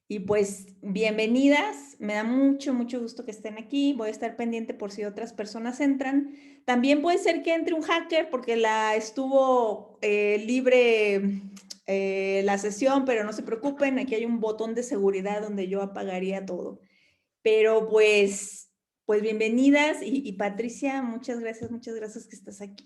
Y pues bienvenidas, me da mucho, mucho gusto que estén aquí. Voy a estar pendiente por si otras personas entran. También puede ser que entre un hacker porque la estuvo libre la sesión, pero no se preocupen, aquí hay un botón de seguridad donde yo apagaría todo. Pero pues bienvenidas y Patricia, muchas gracias que estás aquí.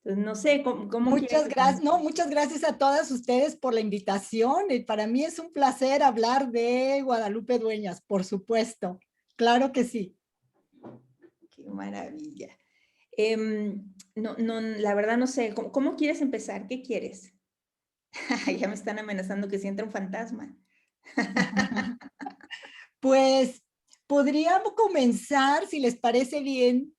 Entonces, no sé, ¿cómo quieres Muchas que gracias, no, comencemos? muchas gracias a todas ustedes por la invitación. Y para mí es un placer hablar de Guadalupe Dueñas, por supuesto. Claro que sí. Qué maravilla. No, no, la verdad no sé, ¿cómo quieres empezar? ¿Qué quieres? Ya me están amenazando que si entra un fantasma. Pues podríamos comenzar, si les parece bien,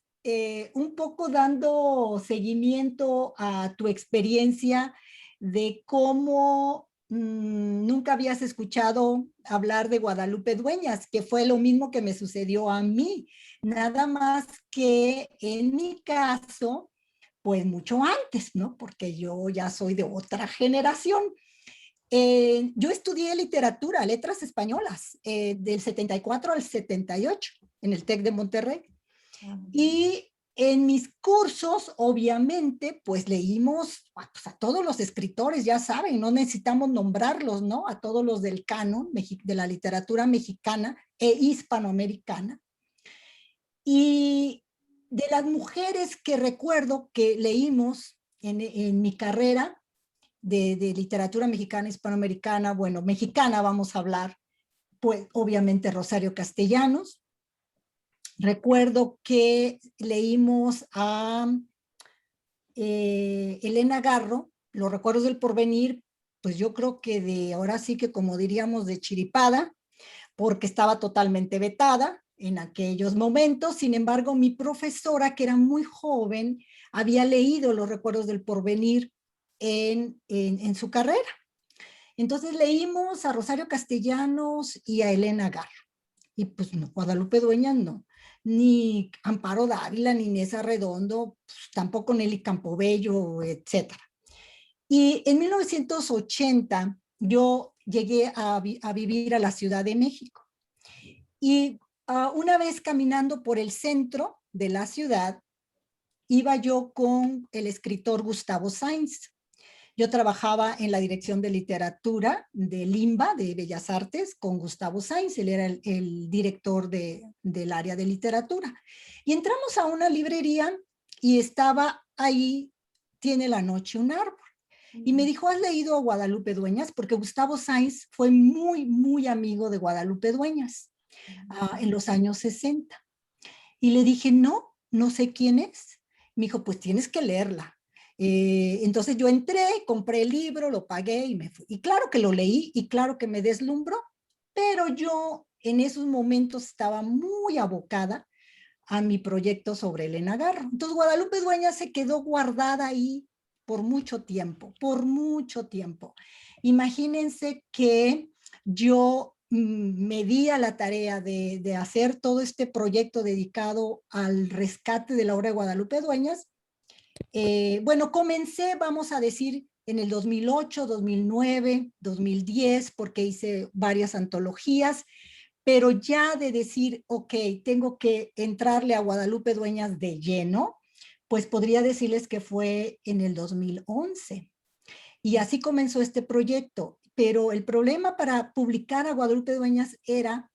un poco dando seguimiento a tu experiencia de cómo nunca habías escuchado hablar de Guadalupe Dueñas, que fue lo mismo que me sucedió a mí. Nada más que en mi caso, pues mucho antes, ¿no? Porque yo ya soy de otra generación. Yo estudié literatura, letras españolas, del 74 al 78 en el TEC de Monterrey. Ah, muy bien. Y en mis cursos, obviamente, pues leímos pues, a todos los escritores, ya saben, no necesitamos nombrarlos, ¿no? A todos los del canon de la literatura mexicana e hispanoamericana. Y de las mujeres que recuerdo que leímos en mi carrera, de literatura mexicana, hispanoamericana, bueno, mexicana vamos a hablar, pues obviamente Rosario Castellanos. Recuerdo que leímos a Elena Garro, Los recuerdos del porvenir, pues yo creo que de ahora sí que como diríamos de chiripada, porque estaba totalmente vetada en aquellos momentos. Sin embargo, mi profesora, que era muy joven, había leído Los recuerdos del porvenir en su carrera. Entonces leímos a Rosario Castellanos y a Elena Garro. Y pues no, Guadalupe Dueñas no. Ni Amparo Dávila, ni Inés Arredondo, pues, tampoco Nelly Campobello, etcétera. Y en 1980 yo llegué a vivir a la Ciudad de México. Y una vez caminando por el centro de la ciudad, iba yo con el escritor Gustavo Sainz. Yo trabajaba en la dirección de literatura de Limba, de Bellas Artes, con Gustavo Sainz, él era el director del área de literatura. Y entramos a una librería y estaba ahí, Tiene la noche un árbol. Y me dijo, ¿has leído a Guadalupe Dueñas? Porque Gustavo Sainz fue muy, muy amigo de Guadalupe Dueñas en los años 60. Y le dije, no, no sé quién es. Me dijo, pues tienes que leerla. Entonces yo entré, compré el libro, lo pagué y me fui. Y claro que lo leí y claro que me deslumbró, pero yo en esos momentos estaba muy abocada a mi proyecto sobre Elena Garro. Entonces Guadalupe Dueñas se quedó guardada ahí por mucho tiempo, por mucho tiempo. Imagínense que yo me di a la tarea de hacer todo este proyecto dedicado al rescate de la obra de Guadalupe Dueñas. Bueno, comencé, vamos a decir, en el 2008, 2009, 2010, porque hice varias antologías, pero ya de decir, ok, tengo que entrarle a Guadalupe Dueñas de lleno, pues podría decirles que fue en el 2011. Y así comenzó este proyecto. Pero el problema para publicar a Guadalupe Dueñas era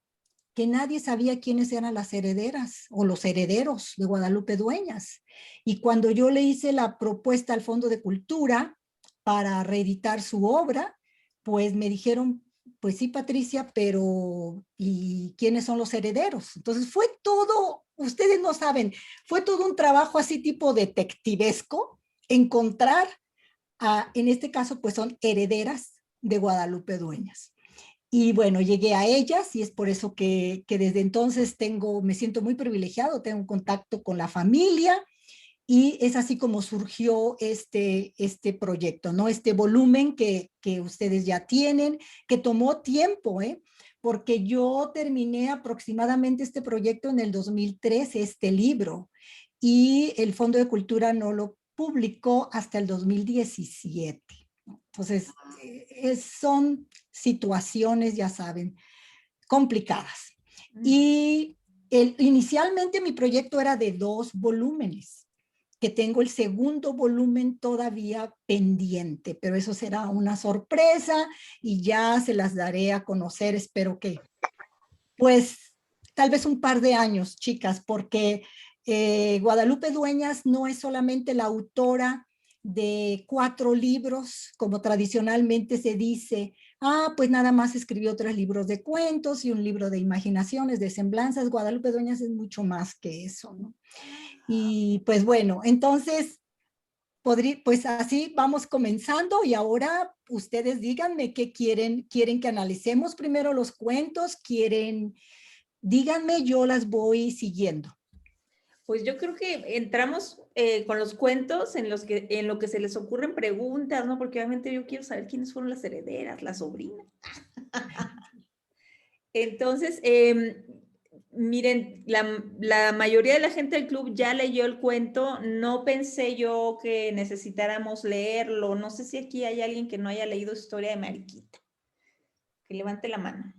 que nadie sabía quiénes eran las herederas o los herederos de Guadalupe Dueñas. Y cuando yo le hice la propuesta al Fondo de Cultura para reeditar su obra, pues me dijeron, pues sí, Patricia, pero ¿y quiénes son los herederos? Entonces fue todo, ustedes no saben, fue todo un trabajo así tipo detectivesco, encontrar, en este caso, pues son herederas de Guadalupe Dueñas. Y bueno, llegué a ellas y es por eso que desde entonces me siento muy privilegiado, tengo un contacto con la familia y es así como surgió este proyecto, ¿no? Este volumen que ustedes ya tienen, que tomó tiempo, ¿eh? Porque yo terminé aproximadamente este proyecto en el 2003, este libro, y el Fondo de Cultura no lo publicó hasta el 2017. Entonces, son situaciones, ya saben, complicadas. Y inicialmente mi proyecto era de 2 volúmenes, que tengo el segundo volumen todavía pendiente, pero eso será una sorpresa y ya se las daré a conocer, espero que, pues, tal vez un par de años, chicas, porque Guadalupe Dueñas no es solamente la autora de 4 libros, como tradicionalmente se dice, pues nada más escribió 3 libros de cuentos y un libro de imaginaciones, de semblanzas. Guadalupe Dueñas es mucho más que eso, ¿no? Y pues bueno, entonces, pues así vamos comenzando y ahora ustedes díganme qué quieren. ¿Quieren que analicemos primero los cuentos? ¿Quieren? Díganme, yo las voy siguiendo. Pues yo creo que entramos con los cuentos en lo que se les ocurren preguntas, ¿no? Porque obviamente yo quiero saber quiénes fueron las herederas, las sobrinas. Entonces, miren, la mayoría de la gente del club ya leyó el cuento. No pensé yo que necesitáramos leerlo. No sé si aquí hay alguien que no haya leído Historia de Mariquita. Que levante la mano.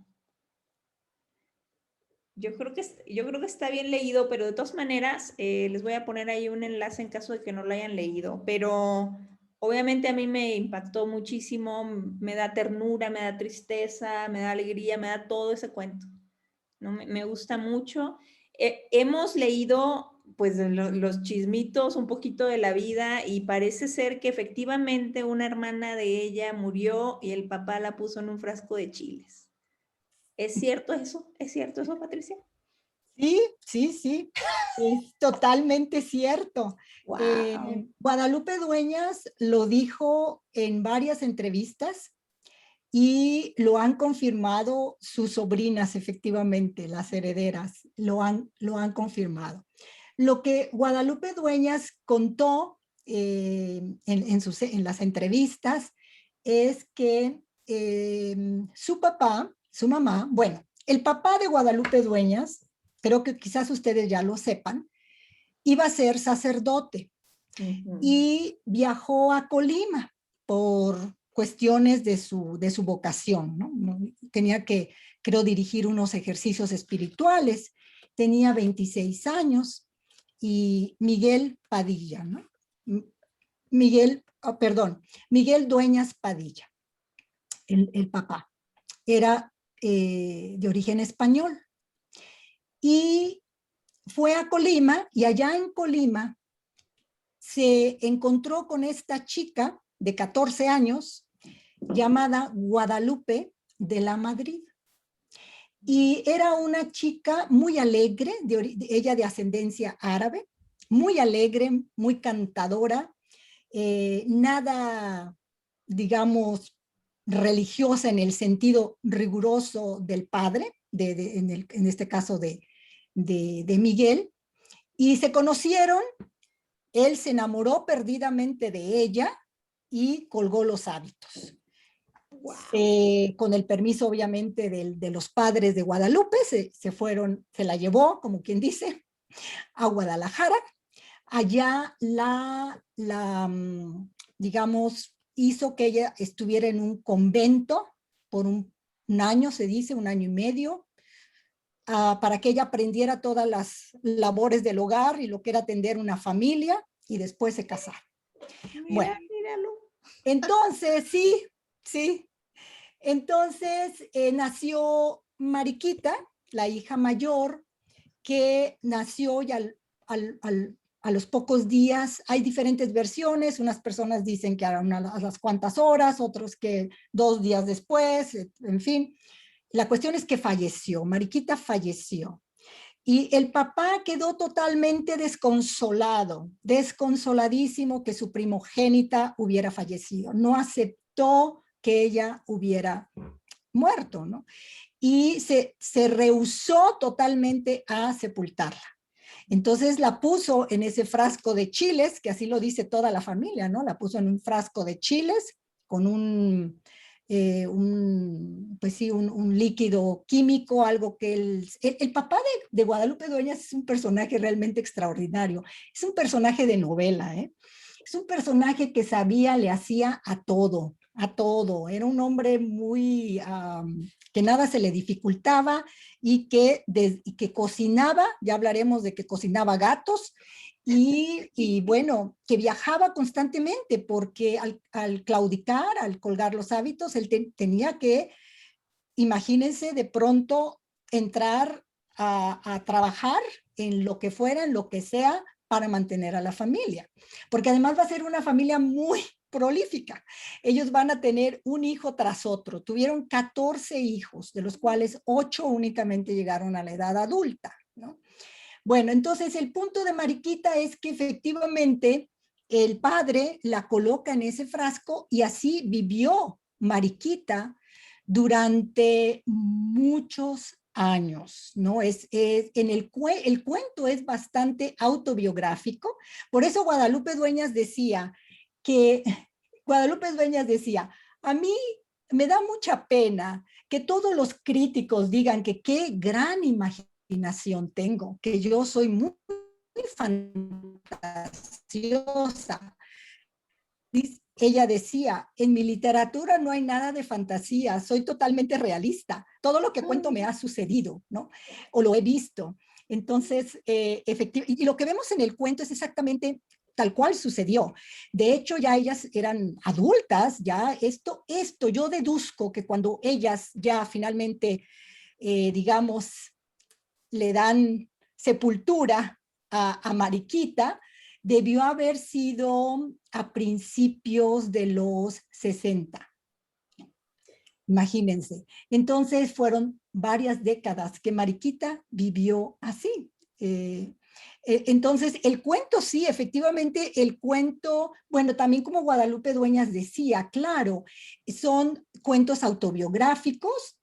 Yo creo que está bien leído, pero de todas maneras les voy a poner ahí un enlace en caso de que no lo hayan leído. Pero obviamente a mí me impactó muchísimo, me da ternura, me da tristeza, me da alegría, me da todo ese cuento. ¿No? Me gusta mucho. Hemos leído pues los chismitos, un poquito de la vida, y parece ser que efectivamente una hermana de ella murió y el papá la puso en un frasco de chiles. ¿Es cierto eso? ¿Es cierto eso, Patricia? Sí, sí, sí, es totalmente cierto. Wow. Guadalupe Dueñas lo dijo en varias entrevistas y lo han confirmado sus sobrinas, efectivamente, las herederas, lo han confirmado. Lo que Guadalupe Dueñas contó en las entrevistas es que su papá, su mamá, bueno, el papá de Guadalupe Dueñas, creo que quizás ustedes ya lo sepan, iba a ser sacerdote y viajó a Colima por cuestiones de su vocación, ¿no? Tenía que, creo, dirigir unos ejercicios espirituales. Tenía 26 años y Miguel Padilla, ¿no? Miguel Dueñas Padilla, el papá, era de origen español. Y fue a Colima y allá en Colima se encontró con esta chica de 14 años llamada Guadalupe de la Madrid. Y era una chica muy alegre, ella de ascendencia árabe, muy alegre, muy cantadora, nada, digamos, religiosa en el sentido riguroso del padre, en este caso de Miguel, y se conocieron. Él se enamoró perdidamente de ella y colgó los hábitos. Wow. Con el permiso, obviamente, de los padres de Guadalupe, se la llevó, como quien dice, a Guadalajara. Allá digamos, hizo que ella estuviera en un convento por un año, se dice, un año y medio, para que ella aprendiera todas las labores del hogar y lo que era atender una familia y después se casara. Bueno, Mira, míralo. entonces, sí, sí. Entonces nació Mariquita, la hija mayor, que nació y a los pocos días, hay diferentes versiones, unas personas dicen que a las cuantas horas, otros que 2 días después, en fin. La cuestión es que falleció, Mariquita falleció. Y el papá quedó totalmente desconsolado, desconsoladísimo que su primogénita hubiera fallecido. No aceptó que ella hubiera muerto, ¿no? Y se rehusó totalmente a sepultarla. Entonces la puso en ese frasco de chiles, que así lo dice toda la familia, ¿no? La puso en un frasco de chiles con pues sí, un líquido químico, algo que el papá de Guadalupe Dueñas es un personaje realmente extraordinario. Es un personaje de novela, ¿eh? Es un personaje que sabía, le hacía a todo. a todo. Era un hombre muy, que nada se le dificultaba y que cocinaba, ya hablaremos de que cocinaba gatos, y bueno, que viajaba constantemente porque al claudicar, al colgar los hábitos, él tenía que, imagínense, de pronto entrar a trabajar en lo que fuera, en lo que sea, para mantener a la familia. Porque además va a ser una familia muy prolífica. Ellos van a tener un hijo tras otro. Tuvieron 14 hijos, de los cuales 8 únicamente llegaron a la edad adulta, ¿no? Bueno, entonces el punto de Mariquita es que efectivamente el padre la coloca en ese frasco y así vivió Mariquita durante muchos años, ¿no? El cuento es bastante autobiográfico, por eso Guadalupe Dueñas decía que, Guadalupe Dueñas decía, a mí me da mucha pena que todos los críticos digan que qué gran imaginación tengo, que yo soy muy fantasiosa. Ella decía, en mi literatura no hay nada de fantasía, soy totalmente realista. Todo lo que cuento me ha sucedido, ¿no? O lo he visto. Entonces, efectivamente, y lo que vemos en el cuento es exactamente tal cual sucedió. De hecho, ya ellas eran adultas, ya esto yo deduzco que cuando ellas ya finalmente, digamos, le dan sepultura a Mariquita, debió haber sido a principios de los 60. Imagínense. Entonces fueron varias décadas que Mariquita vivió así. Entonces, el cuento, sí, efectivamente, el cuento, bueno, también como Guadalupe Dueñas decía, claro, son cuentos autobiográficos,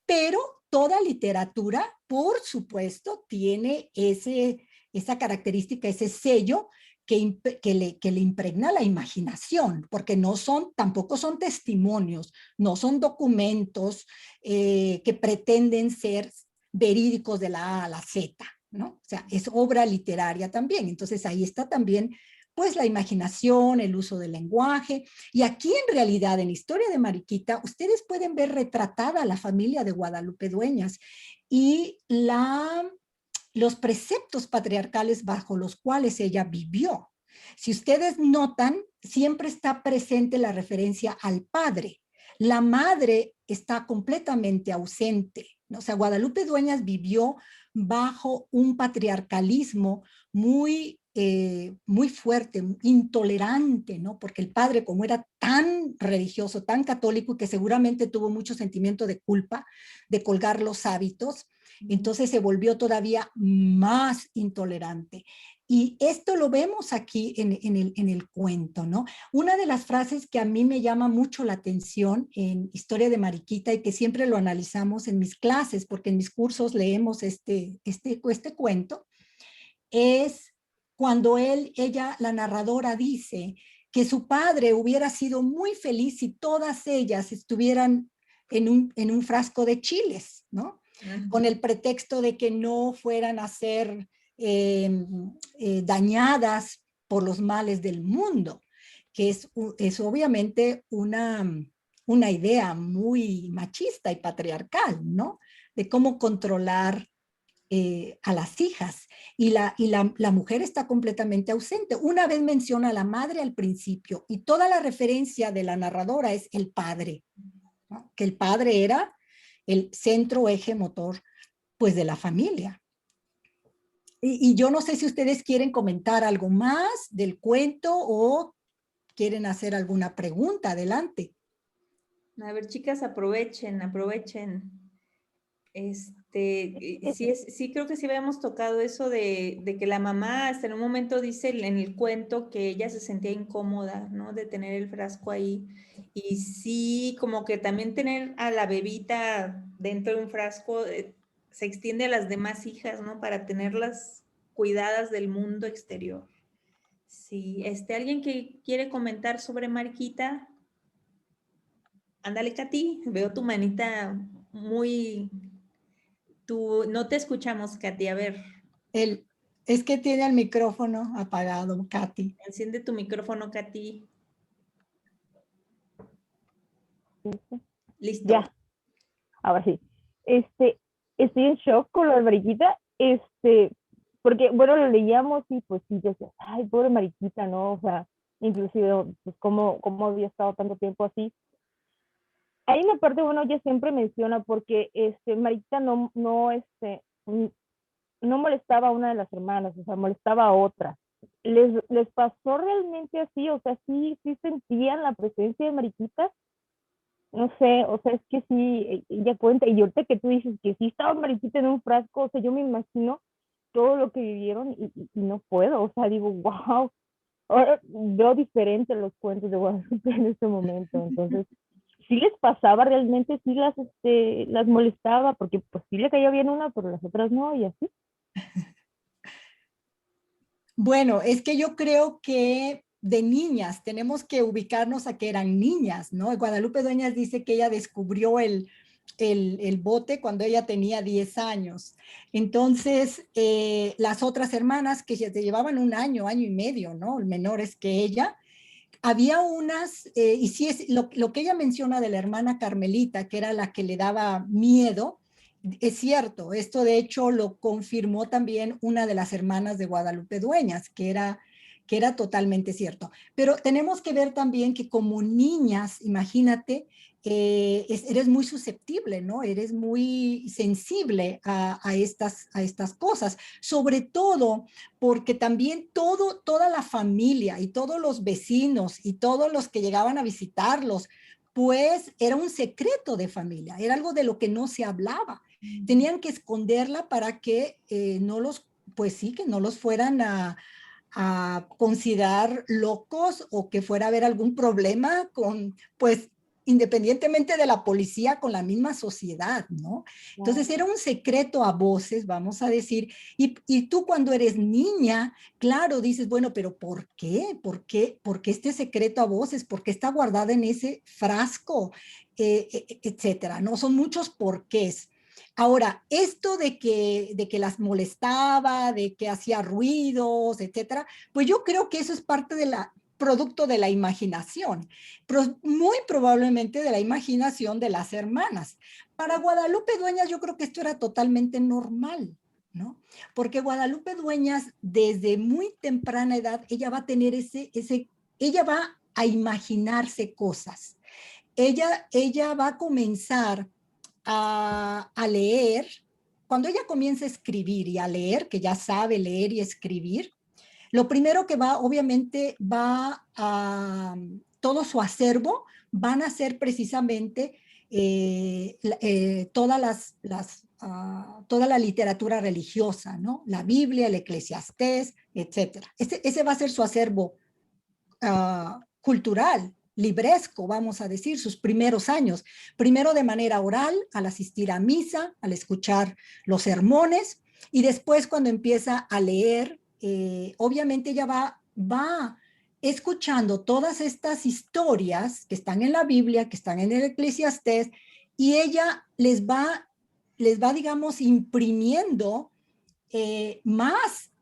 pero toda literatura, por supuesto, tiene esa característica, ese sello que le impregna la imaginación, porque tampoco son testimonios, no son documentos que pretenden ser verídicos de la A a la Z, ¿no? O sea, es obra literaria también. Entonces ahí está también pues la imaginación, el uso del lenguaje. Y aquí en realidad, en Historia de Mariquita, ustedes pueden ver retratada a la familia de Guadalupe Dueñas y los preceptos patriarcales bajo los cuales ella vivió. Si ustedes notan, siempre está presente la referencia al padre. La madre está completamente ausente, ¿no? O sea, Guadalupe Dueñas vivió bajo un patriarcalismo muy fuerte, intolerante, ¿no? Porque el padre, como era tan religioso, tan católico, que seguramente tuvo mucho sentimiento de culpa de colgar los hábitos, entonces se volvió todavía más intolerante. Y esto lo vemos aquí en el cuento, ¿no? Una de las frases que a mí me llama mucho la atención en Historia de Mariquita y que siempre lo analizamos en mis clases, porque en mis cursos leemos este cuento, es cuando ella, la narradora, dice que su padre hubiera sido muy feliz si todas ellas estuvieran en un frasco de chiles, ¿no? Con el pretexto de que no fueran a ser dañadas por los males del mundo, que es obviamente una idea muy machista y patriarcal, ¿no? De cómo controlar a las hijas. La mujer está completamente ausente. Una vez menciona a la madre al principio y toda la referencia de la narradora es el padre, ¿no? Que el padre era el centro, eje, motor, pues de la familia. Y yo no sé si ustedes quieren comentar algo más del cuento o quieren hacer alguna pregunta. Adelante. A ver, chicas, aprovechen, aprovechen. Sí, sí creo que sí habíamos tocado eso de que la mamá hasta en un momento dice en el cuento que ella se sentía incómoda, ¿no? De tener el frasco ahí. Y sí, como que también tener a la bebita dentro de un frasco se extiende a las demás hijas, ¿no? Para tenerlas cuidadas del mundo exterior. Sí, alguien que quiere comentar sobre Mariquita, ándale, Katy, veo tu manita muy no te escuchamos, Katy. A ver, El, es que tiene el micrófono apagado, Katy. enciende tu micrófono, Katy. ¿Listo? Listo. Ya, ahora sí. Estoy en shock con lo de Mariquita, porque, bueno, lo leíamos y pues sí decías, ay, pobre Mariquita, ¿no? O sea, inclusive, pues, cómo había estado tanto tiempo así. Hay una parte, bueno, ella siempre menciona porque, Mariquita no molestaba a una de las hermanas, o sea, molestaba a otra. ¿Les pasó realmente así? O sea, sí sentían la presencia de Mariquita. No sé, o sea, es que sí, ella cuenta, y ahorita que tú dices que sí estaba Mariquita en un frasco, o sea, yo me imagino todo lo que vivieron y no puedo, o sea, digo, wow, ahora veo diferente los cuentos de Guadalupe en este momento, entonces, sí les pasaba realmente, sí las molestaba, porque pues sí le caía bien una, pero las otras no, y así. Bueno, es que yo creo que de niñas tenemos que ubicarnos a que eran niñas, ¿no? Guadalupe Dueñas dice que ella descubrió el bote cuando ella tenía 10 años. Entonces, las otras hermanas que se llevaban un año, año y medio, ¿no? Menores que ella, había unas, y sí es lo que ella menciona de la hermana Carmelita, que era la que le daba miedo, es cierto. Esto de hecho lo confirmó también una de las hermanas de Guadalupe Dueñas, que era totalmente cierto. Pero tenemos que ver también que como niñas, imagínate, eres muy susceptible, ¿no? Eres muy sensible a estas cosas, sobre todo porque también toda la familia y todos los vecinos y todos los que llegaban a visitarlos, pues era un secreto de familia, era algo de lo que no se hablaba. Tenían que esconderla para que no los, pues sí, que no los fueran a considerar locos o que fuera a haber algún problema con, pues, independientemente de la policía, con la misma sociedad, ¿no? Entonces era un secreto a voces, vamos a decir, y tú cuando eres niña, claro, dices, bueno, pero ¿por qué? ¿Por qué? ¿Por qué este secreto a voces? ¿Por qué está guardada en ese frasco? Etcétera, ¿no? Son muchos porqués. Ahora, esto de que las molestaba, de que hacía ruidos, etcétera, pues yo creo que eso es parte de la producto de la imaginación, muy probablemente de la imaginación de las hermanas. Para Guadalupe Dueñas yo creo que esto era totalmente normal, ¿no? Porque Guadalupe Dueñas desde muy temprana edad, ella va a tener ella va a imaginarse cosas. Ella va a comenzar a leer, cuando ella comienza a escribir y a leer, que ya sabe leer y escribir, lo primero que va, obviamente, va a todo su acervo, van a ser precisamente todas toda la literatura religiosa, ¿no? La Biblia, el Eclesiastés, etcétera. Ese va a ser su acervo cultural, libresco, vamos a decir, sus primeros años. Primero de manera oral, al asistir a misa, al escuchar los sermones, y después cuando empieza a leer, obviamente ella va escuchando todas estas historias que están en la Biblia, que están en el Eclesiastés, y ella digamos, imprimiendo más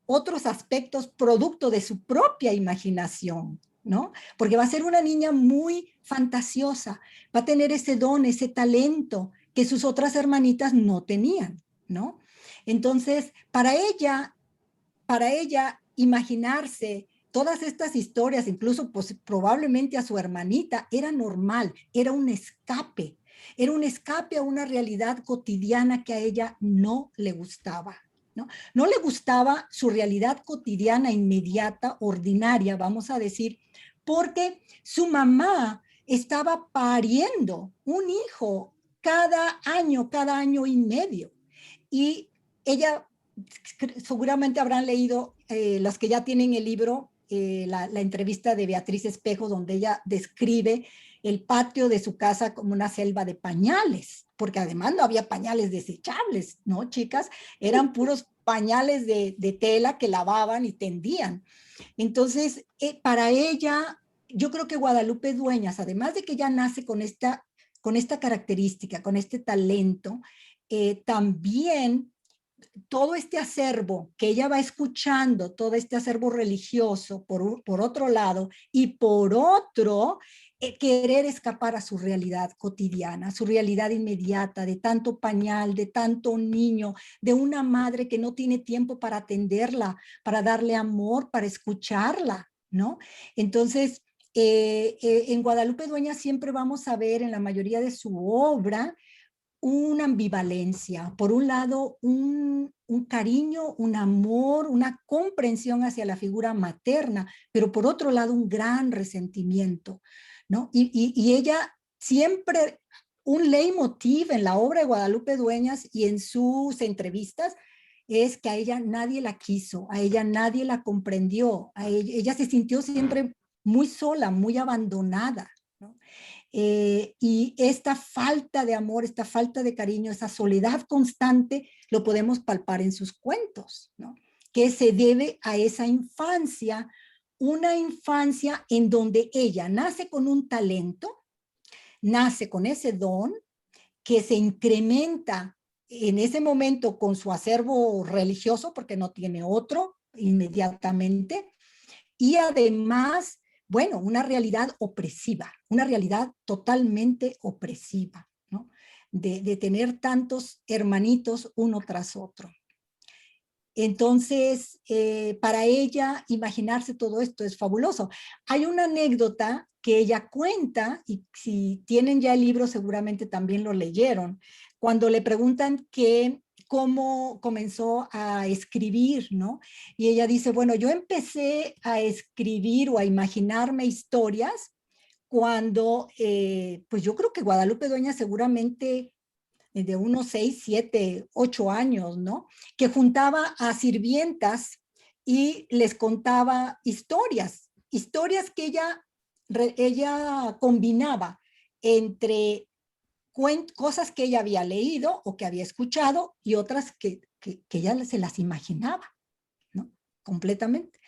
otros aspectos producto de su propia imaginación, ¿no? Porque va a ser una niña muy fantasiosa, va a tener ese don, ese talento que sus otras hermanitas no tenían, ¿no? Entonces, para ella imaginarse todas estas historias, incluso pues, probablemente a su hermanita, era normal, era un escape a una realidad cotidiana que a ella no le gustaba. ¿No? No le gustaba su realidad cotidiana, inmediata, ordinaria, vamos a decir, porque su mamá estaba pariendo un hijo cada año y medio. Y ella seguramente habrán leído las que ya tienen el libro, la entrevista de Beatriz Espejo, donde ella describe el patio de su casa como una selva de pañales, porque además no había pañales desechables, ¿no, chicas? Eran puros pañales de tela que lavaban y tendían. Entonces, para ella, yo creo que Guadalupe Dueñas, además de que ya nace con esta característica, con este talento, también todo este acervo que ella va escuchando, todo este acervo religioso, por otro lado, y por otro, querer escapar a su realidad cotidiana, a su realidad inmediata, de tanto pañal, de tanto niño, de una madre que no tiene tiempo para atenderla, para darle amor, para escucharla, ¿no? Entonces, en Guadalupe Dueñas siempre vamos a ver en la mayoría de su obra una ambivalencia. Por un lado, un cariño, un amor, una comprensión hacia la figura materna, pero por otro lado, un gran resentimiento, ¿no? Y ella siempre, un leitmotiv en la obra de Guadalupe Dueñas y en sus entrevistas, es que a ella nadie la quiso, a ella nadie la comprendió, ella se sintió siempre muy sola, muy abandonada, ¿no? Y esta falta de amor, esta falta de cariño, esa soledad constante, lo podemos palpar en sus cuentos, ¿no? Que se debe a esa infancia, una infancia en donde ella nace con un talento, nace con ese don, que se incrementa en ese momento con su acervo religioso, porque no tiene otro inmediatamente, y además, bueno, una realidad opresiva, una realidad totalmente opresiva, ¿no? De tener tantos hermanitos uno tras otro. Entonces, para ella, imaginarse todo esto es fabuloso. Hay una anécdota que ella cuenta, y si tienen ya el libro seguramente también lo leyeron, cuando le preguntan que cómo comenzó a escribir, ¿no? Y ella dice, bueno, yo empecé a escribir o a imaginarme historias cuando, pues yo creo que Guadalupe Dueñas seguramente de unos 6, 7, 8 años, ¿no? Que juntaba a sirvientas y les contaba historias, historias que ella combinaba entre cosas que ella había leído o que había escuchado y otras que ella se las imaginaba, ¿no? Completamente.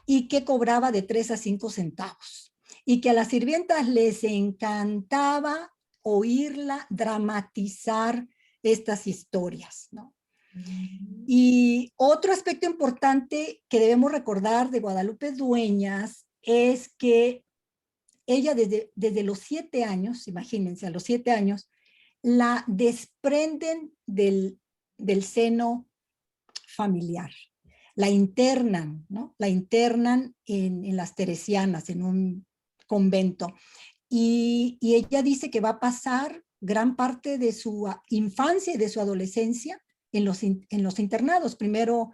Y que cobraba de 3 a 5 centavos. Y que a las sirvientas les encantaba oírla dramatizar estas historias, ¿no? Y otro aspecto importante que debemos recordar de Guadalupe Dueñas es que ella desde los 7 años, imagínense, a los 7 años, la desprenden del seno familiar. La internan, ¿no? La internan en las Teresianas, en un convento. Y ella dice que va a pasar gran parte de su infancia y de su adolescencia en los internados, primero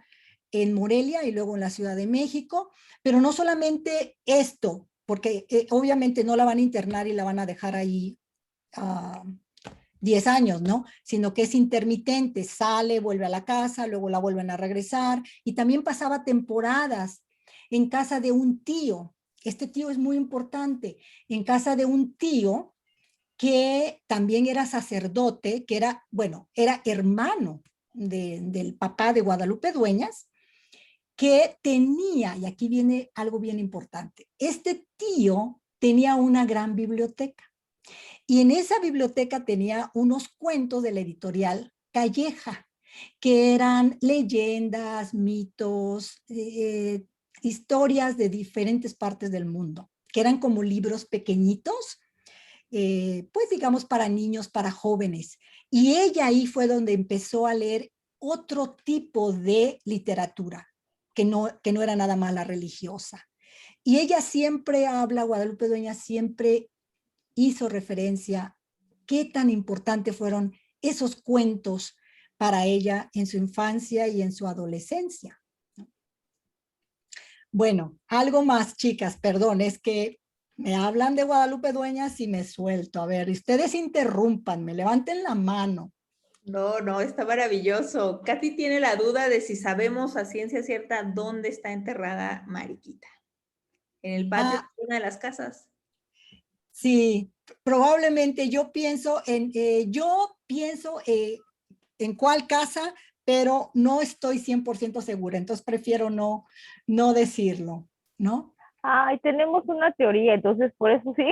en Morelia y luego en la Ciudad de México, pero no solamente esto, porque obviamente no la van a internar y la van a dejar ahí 10 años, ¿no? Sino que es intermitente, sale, vuelve a la casa, luego la vuelven a regresar, y también pasaba temporadas en casa de un tío. Este tío es muy importante, en casa de un tío que también era sacerdote, que era, bueno, era hermano del papá de Guadalupe Dueñas, que tenía, y aquí viene algo bien importante, este tío tenía una gran biblioteca. Y en esa biblioteca tenía unos cuentos de la editorial Calleja, que eran leyendas, mitos, historias de diferentes partes del mundo, que eran como libros pequeñitos, pues digamos para niños, para jóvenes. Y ella ahí fue donde empezó a leer otro tipo de literatura, que no era nada más la religiosa. Y ella siempre habla, Guadalupe Dueñas siempre hizo referencia qué tan importante fueron esos cuentos para ella en su infancia y en su adolescencia. Bueno, algo más, chicas, perdón, es que me hablan de Guadalupe Dueñas y me suelto. A ver, ustedes interrúmpanme, levanten la mano. No, no, está maravilloso. Katy tiene la duda de si sabemos a ciencia cierta dónde está enterrada Mariquita. En el patio Ah, de una de las casas. sí, probablemente yo pienso en cuál casa, pero no estoy 100% segura, entonces prefiero no decirlo, ¿no? Ay, tenemos una teoría, entonces por eso sí,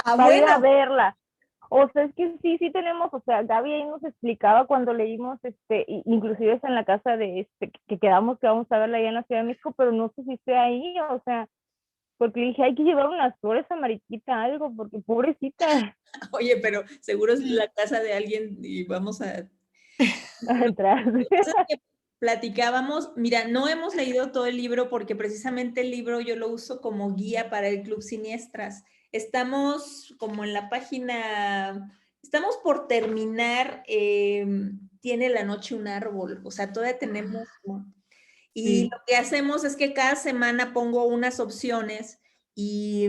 Ah, para ir a bueno, verla. O sea, es que sí tenemos, o sea, Gaby ahí nos explicaba cuando leímos, inclusive es en la casa de que quedamos que vamos a verla allá en la Ciudad de México, pero no sé si esté ahí, o sea, porque dije, hay que llevar unas flores a Mariquita, algo, porque pobrecita. Oye, pero seguro es la casa de alguien y vamos a... Atrás. Cosas que platicábamos, mira, no hemos leído todo el libro porque precisamente el libro yo lo uso como guía para el Club Siniestras. Estamos como en la página, estamos por terminar, Tiene la noche un árbol, o sea, todavía tenemos... Y Sí. lo que hacemos es que cada semana pongo unas opciones y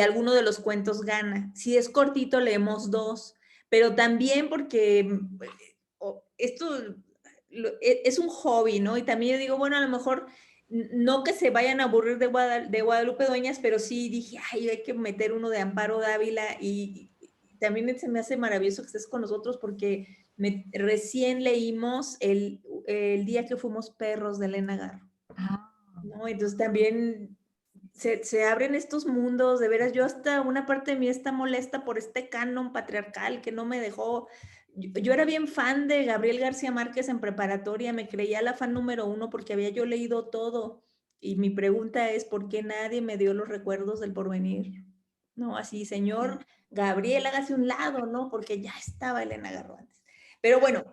alguno de los cuentos gana. Si es cortito, leemos dos, pero también porque esto es un hobby, ¿no? Y también yo digo, bueno, a lo mejor no que se vayan a aburrir de Guadalupe Dueñas, pero sí dije, ay, hay que meter uno de Amparo Dávila y también se me hace maravilloso que estés con nosotros porque recién leímos el día que fuimos perros de Elena Garro, ¿no? Entonces también se abren estos mundos, de veras, yo hasta una parte de mí está molesta por este canon patriarcal que no me dejó. Yo era bien fan de Gabriel García Márquez en preparatoria, me creía la fan número uno porque había yo leído todo. Y mi pregunta es, ¿por qué nadie me dio los recuerdos del porvenir? No, así, señor Gabriel, hágase un lado, ¿no? Porque ya estaba Elena Garro antes. Pero bueno,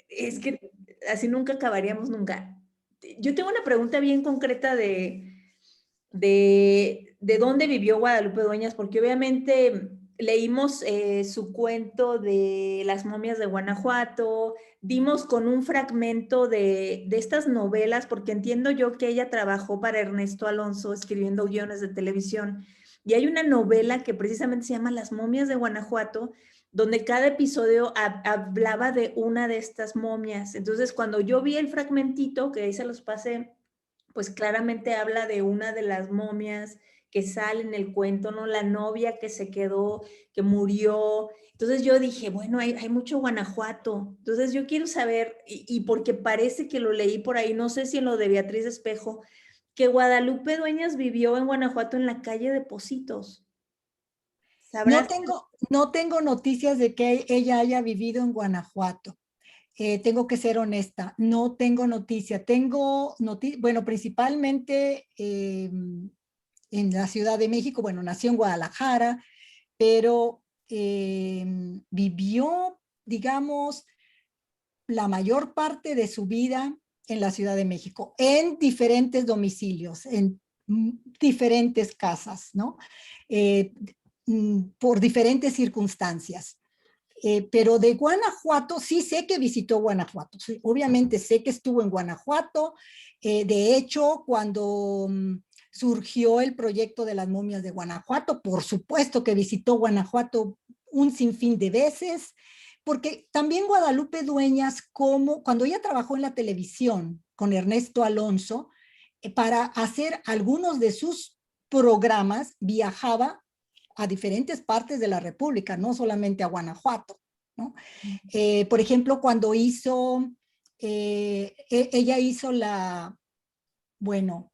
es que así nunca acabaríamos nunca. Yo tengo una pregunta bien concreta de dónde vivió Guadalupe Dueñas, porque obviamente leímos su cuento de las momias de Guanajuato, dimos con un fragmento de estas novelas, porque entiendo yo que ella trabajó para Ernesto Alonso escribiendo guiones de televisión, y hay una novela que precisamente se llama Las momias de Guanajuato, donde cada episodio hablaba de una de estas momias. Entonces, cuando yo vi el fragmentito, que ahí se los pasé, pues claramente habla de una de las momias que sale en el cuento, ¿no? La novia que se quedó, que murió. Entonces yo dije, bueno, hay mucho Guanajuato. Entonces yo quiero saber, y porque parece que lo leí por ahí, no sé si en lo de Beatriz Espejo, que Guadalupe Dueñas vivió en Guanajuato en la calle de Pocitos. ¿Sabrás? No tengo noticias de que ella haya vivido en Guanajuato. Tengo que ser honesta, no tengo noticia. Bueno, principalmente en la Ciudad de México, bueno, nació en Guadalajara, pero vivió, digamos, la mayor parte de su vida en la Ciudad de México, en diferentes domicilios, en diferentes casas, ¿no? Eh, por diferentes circunstancias. Pero de Guanajuato, sí sé que visitó Guanajuato, sí, obviamente sé que estuvo en Guanajuato. De hecho, cuando surgió el proyecto de las momias de Guanajuato, por supuesto que visitó Guanajuato un sinfín de veces, porque también Guadalupe Dueñas, cuando ella trabajó en la televisión con Ernesto Alonso, para hacer algunos de sus programas, viajaba a diferentes partes de la República, no solamente a Guanajuato, ¿no? Por ejemplo, cuando ella hizo bueno,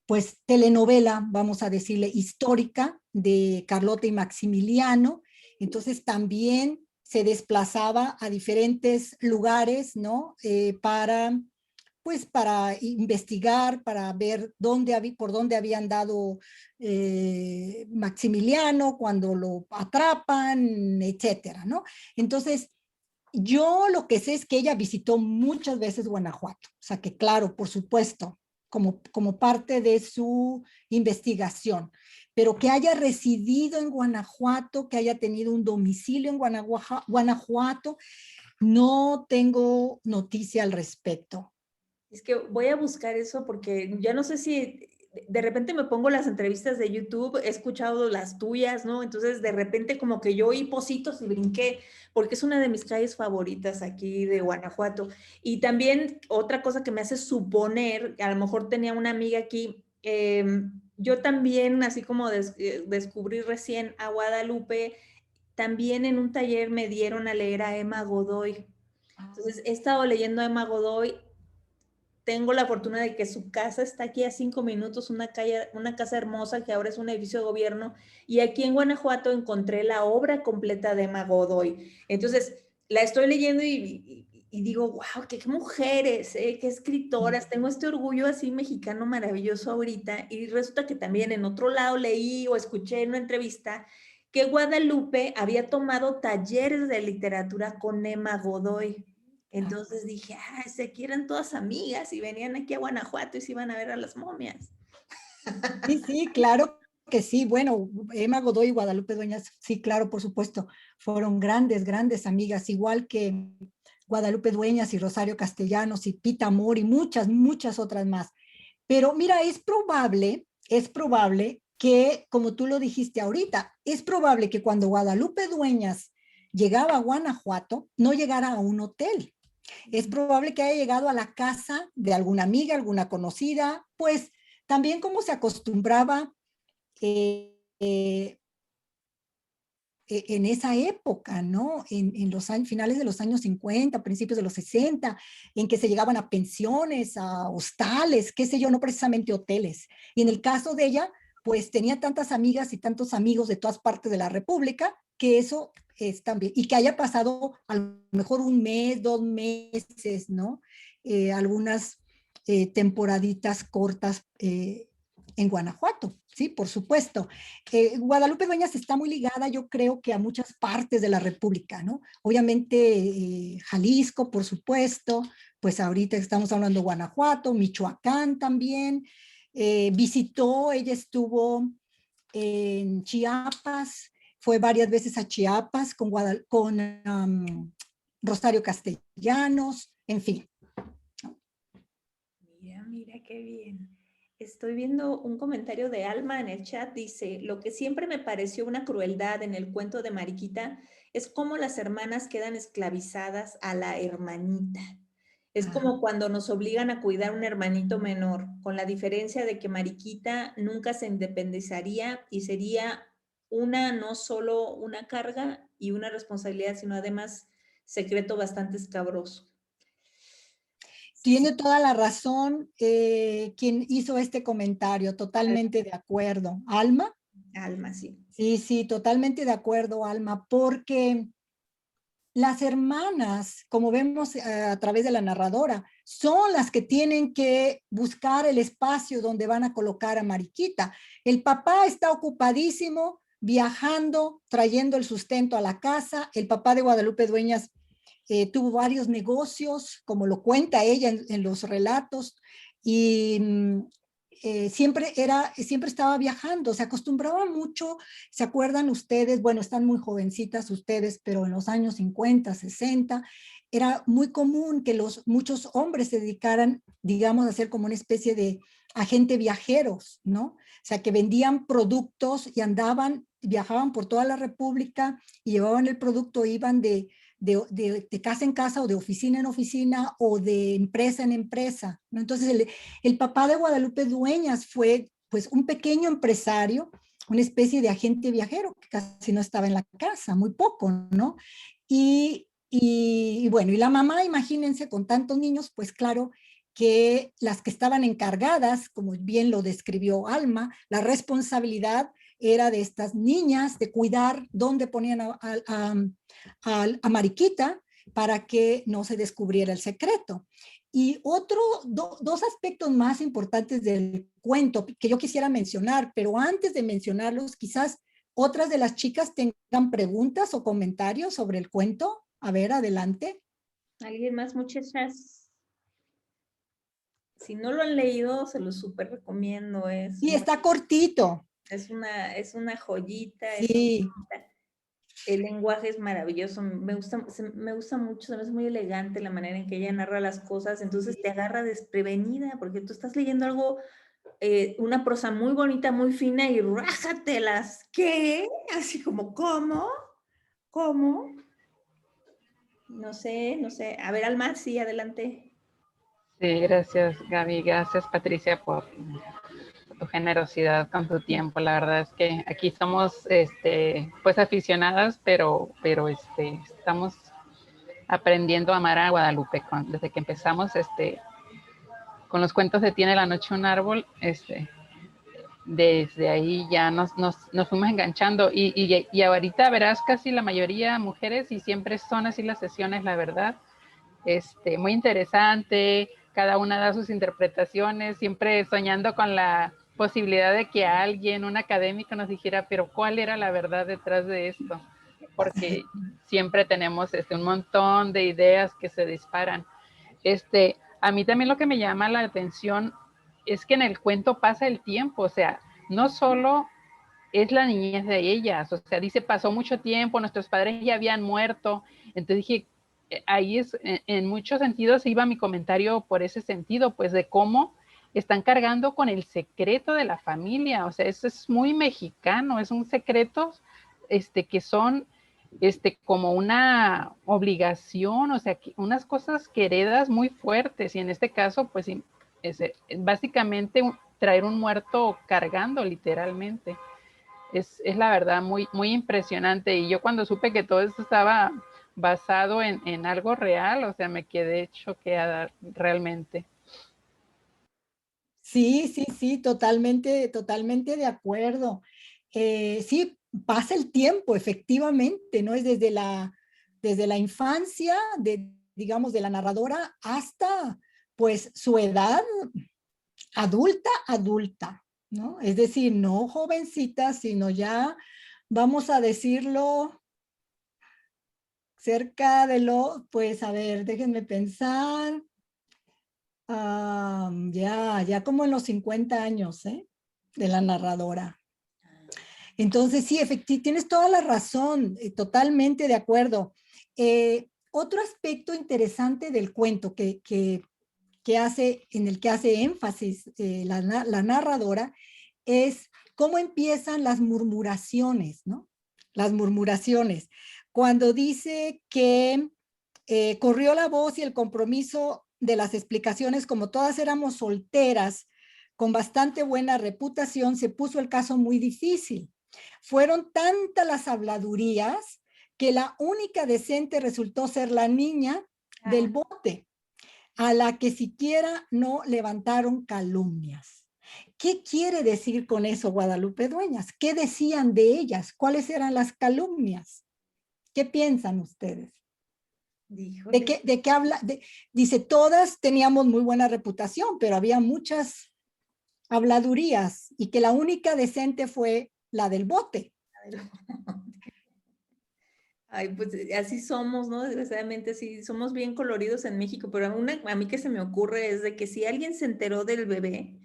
pues telenovela, vamos a decirle, histórica de Carlota y Maximiliano, entonces también se desplazaba a diferentes lugares, ¿no? Pues para investigar, para ver por dónde había andado Maximiliano cuando lo atrapan, etcétera, ¿no? Entonces, yo lo que sé es que ella visitó muchas veces Guanajuato, o sea que claro, por supuesto, como parte de su investigación, pero que haya residido en Guanajuato, que haya tenido un domicilio en Guanajuato, no tengo noticia al respecto. Es que voy a buscar eso porque ya no sé si de repente me pongo las entrevistas de YouTube, he escuchado las tuyas, ¿no? Entonces de repente como que yo oí Pocitos y brinqué, porque es una de mis calles favoritas aquí de Guanajuato. Y también otra cosa que me hace suponer, a lo mejor tenía una amiga aquí, yo también, así como descubrí recién a Guadalupe, también en un taller me dieron a leer a Emma Godoy. Entonces he estado leyendo a Emma Godoy, tengo la fortuna de que su casa está aquí a 5 minutos, una casa hermosa que ahora es un edificio de gobierno, y aquí en Guanajuato encontré la obra completa de Emma Godoy. Entonces, la estoy leyendo y digo, wow, qué mujeres, qué escritoras, tengo este orgullo así mexicano maravilloso ahorita, y resulta que también en otro lado leí o escuché en una entrevista que Guadalupe había tomado talleres de literatura con Emma Godoy. Entonces dije, se aquí eran todas amigas y venían aquí a Guanajuato y se iban a ver a las momias. Sí, sí, claro que sí. Bueno, Emma Godoy y Guadalupe Dueñas, sí, claro, por supuesto, fueron grandes, grandes amigas, igual que Guadalupe Dueñas y Rosario Castellanos y Pita Amor y muchas, muchas otras más. Pero mira, es probable que, como tú lo dijiste ahorita, es probable que cuando Guadalupe Dueñas llegaba a Guanajuato, no llegara a un hotel. Es probable que haya llegado a la casa de alguna amiga, alguna conocida, pues también como se acostumbraba eh, eh, en esa época, ¿no? En los años, finales de los años 50, principios de los 60, en que se llegaban a pensiones, a hostales, qué sé yo, no precisamente hoteles. Y en el caso de ella, pues tenía tantas amigas y tantos amigos de todas partes de la República, que eso es también, y que haya pasado a lo mejor un mes, 2 meses, ¿no? Algunas temporaditas cortas en Guanajuato, sí, por supuesto. Guadalupe Dueñas está muy ligada, yo creo que a muchas partes de la República, ¿no? Obviamente Jalisco, por supuesto, pues ahorita estamos hablando de Guanajuato, Michoacán también. Visitó, ella estuvo en Chiapas, fue varias veces a Chiapas con Rosario Castellanos, en fin. Mira, mira qué bien. Estoy viendo un comentario de Alma en el chat. Dice, lo que siempre me pareció una crueldad en el cuento de Mariquita es cómo las hermanas quedan esclavizadas a la hermanita. Es como cuando nos obligan a cuidar a un hermanito menor, con la diferencia de que Mariquita nunca se independizaría y sería no solo una carga y una responsabilidad, sino además secreto bastante escabroso. Tiene toda la razón quien hizo este comentario, totalmente de acuerdo. ¿Alma? Alma, sí. Sí, sí, totalmente de acuerdo, Alma, porque las hermanas, como vemos a través de la narradora, son las que tienen que buscar el espacio donde van a colocar a Mariquita. El papá está ocupadísimo viajando, trayendo el sustento a la casa. El papá de Guadalupe Dueñas tuvo varios negocios, como lo cuenta ella en los relatos, y siempre estaba viajando, se acostumbraba mucho, ¿se acuerdan ustedes? Bueno, están muy jovencitas ustedes, pero en los años 50, 60, era muy común que muchos hombres se dedicaran, digamos, a ser como una especie de agente viajeros, ¿no? O sea, que vendían productos y viajaban por toda la República y llevaban el producto, iban de casa en casa o de oficina en oficina o de empresa en empresa, ¿no? Entonces el papá de Guadalupe Dueñas fue pues un pequeño empresario, una especie de agente viajero que casi no estaba en la casa, muy poco, ¿no? Y bueno, y la mamá, imagínense, con tantos niños, pues claro que las que estaban encargadas, como bien lo describió Alma, la responsabilidad era de estas niñas, de cuidar dónde ponían a Mariquita para que no se descubriera el secreto. Y dos aspectos más importantes del cuento que yo quisiera mencionar, pero antes de mencionarlos, quizás otras de las chicas tengan preguntas o comentarios sobre el cuento. A ver, adelante. ¿Alguien más, muchachas? Si no lo han leído, se lo súper recomiendo. Y está cortito. Es una joyita. Sí. El lenguaje es maravilloso. Me gusta mucho, se me hace muy elegante la manera en que ella narra las cosas. Entonces te agarra desprevenida porque tú estás leyendo algo, una prosa muy bonita, muy fina y rájatelas. ¿Qué? Así como, ¿cómo? ¿Cómo? No sé. A ver, Alma, sí, adelante. Sí, gracias Gaby, gracias Patricia por tu generosidad con tu tiempo. La verdad es que aquí somos pues aficionadas, pero estamos aprendiendo a amar a Guadalupe desde que empezamos con los cuentos de Tiene la noche un árbol. Desde ahí ya nos fuimos enganchando y ahorita verás casi la mayoría mujeres y siempre son así las sesiones, la verdad. muy interesante, cada una da sus interpretaciones, siempre soñando con la posibilidad de que alguien, un académico, nos dijera, pero ¿cuál era la verdad detrás de esto? Porque siempre tenemos un montón de ideas que se disparan. A mí también lo que me llama la atención es que en el cuento pasa el tiempo, o sea, no solo es la niñez de ellas, o sea, dice, pasó mucho tiempo, nuestros padres ya habían muerto, entonces dije, ahí es, en muchos sentidos iba mi comentario por ese sentido, pues de cómo están cargando con el secreto de la familia, o sea, eso es muy mexicano, es un secreto, que son, como una obligación, o sea, unas cosas que heredas muy fuertes, y en este caso, pues, básicamente traer un muerto cargando literalmente. Es la verdad muy, muy impresionante. Y yo cuando supe que todo esto estaba basado en algo real, o sea, me quedé choqueada realmente. Sí, sí, sí, totalmente, totalmente de acuerdo. Sí, pasa el tiempo, efectivamente, ¿no? Es desde la infancia, digamos, de la narradora hasta, pues, su edad adulta, adulta, ¿no? Es decir, no jovencita, sino ya, vamos a decirlo, cerca de pues, a ver, déjenme pensar, ya como en los 50 años, ¿eh? De la narradora. Entonces, sí, efectivamente, tienes toda la razón, totalmente de acuerdo. Otro aspecto interesante del cuento en el que hace énfasis la narradora es cómo empiezan las murmuraciones, ¿no? Las murmuraciones. Cuando dice que corrió la voz y el compromiso de las explicaciones, como todas éramos solteras, con bastante buena reputación, se puso el caso muy difícil. Fueron tantas las habladurías que la única decente resultó ser la niña del bote, a la que siquiera no levantaron calumnias. ¿Qué quiere decir con eso Guadalupe Dueñas? ¿Qué decían de ellas? ¿Cuáles eran las calumnias? ¿Qué piensan ustedes? ¿De qué habla? Dice, todas teníamos muy buena reputación, pero había muchas habladurías y que la única decente fue la del bote. Ay, pues así somos, ¿no? Desgraciadamente sí, somos bien coloridos en México, pero a mí que se me ocurre es de que si alguien se enteró del bebé,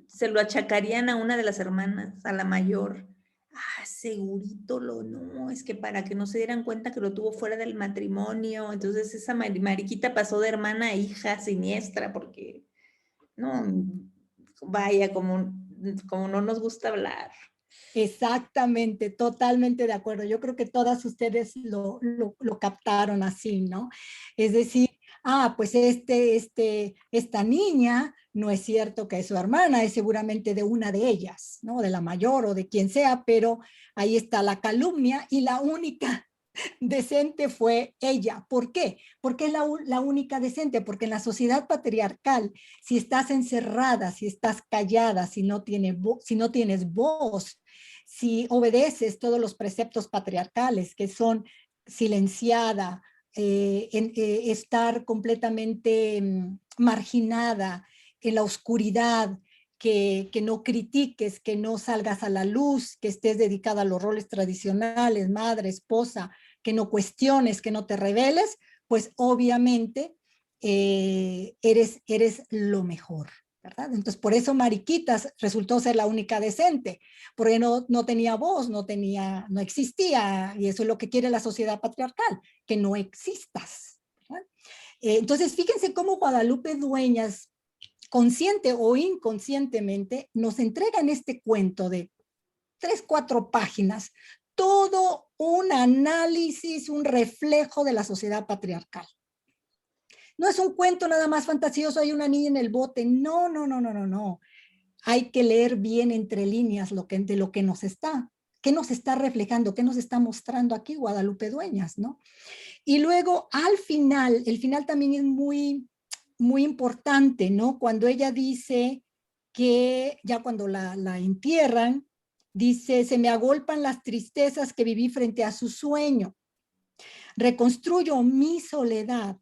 se lo achacarían a una de las hermanas, a la mayor. Ah, segurito no, es que para que no se dieran cuenta que lo tuvo fuera del matrimonio, entonces esa mariquita pasó de hermana a hija siniestra, porque, no, vaya, como no nos gusta hablar. Exactamente, totalmente de acuerdo. Yo creo que todas ustedes lo captaron así, ¿no? Es decir, pues esta niña no es cierto que es su hermana, es seguramente de una de ellas, ¿no? De la mayor o de quien sea, pero ahí está la calumnia y la única decente fue ella. ¿Por qué? Porque es la única decente, porque en la sociedad patriarcal, si estás encerrada, si estás callada, si no tienes voz, si obedeces todos los preceptos patriarcales, que son silenciada, estar completamente marginada en la oscuridad, que no critiques, que no salgas a la luz, que estés dedicada a los roles tradicionales, madre, esposa, que no cuestiones, que no te rebeles, pues obviamente eres lo mejor, ¿verdad? Entonces, por eso Mariquitas resultó ser la única decente, porque no tenía voz, no existía, y eso es lo que quiere la sociedad patriarcal, que no existas, ¿verdad? Entonces, fíjense cómo Guadalupe Dueñas, consciente o inconscientemente, nos entrega en este cuento de 3, 4 páginas, todo un análisis, un reflejo de la sociedad patriarcal. No es un cuento nada más fantasioso, hay una niña en el bote. No, no, no, no, no, no. Hay que leer bien entre líneas de lo que qué nos está reflejando, qué nos está mostrando aquí Guadalupe Dueñas, ¿no? Y luego al final, el final también es muy, muy importante, ¿no? Cuando ella dice que ya cuando la entierran, dice, se me agolpan las tristezas que viví frente a su sueño. Reconstruyo mi soledad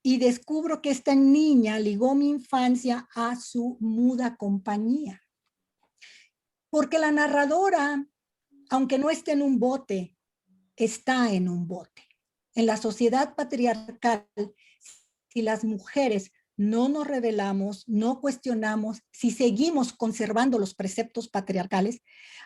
y descubro que esta niña ligó mi infancia a su muda compañía. Porque la narradora, aunque no esté en un bote, está en un bote. En la sociedad patriarcal, si las mujeres no nos rebelamos, no cuestionamos, si seguimos conservando los preceptos patriarcales,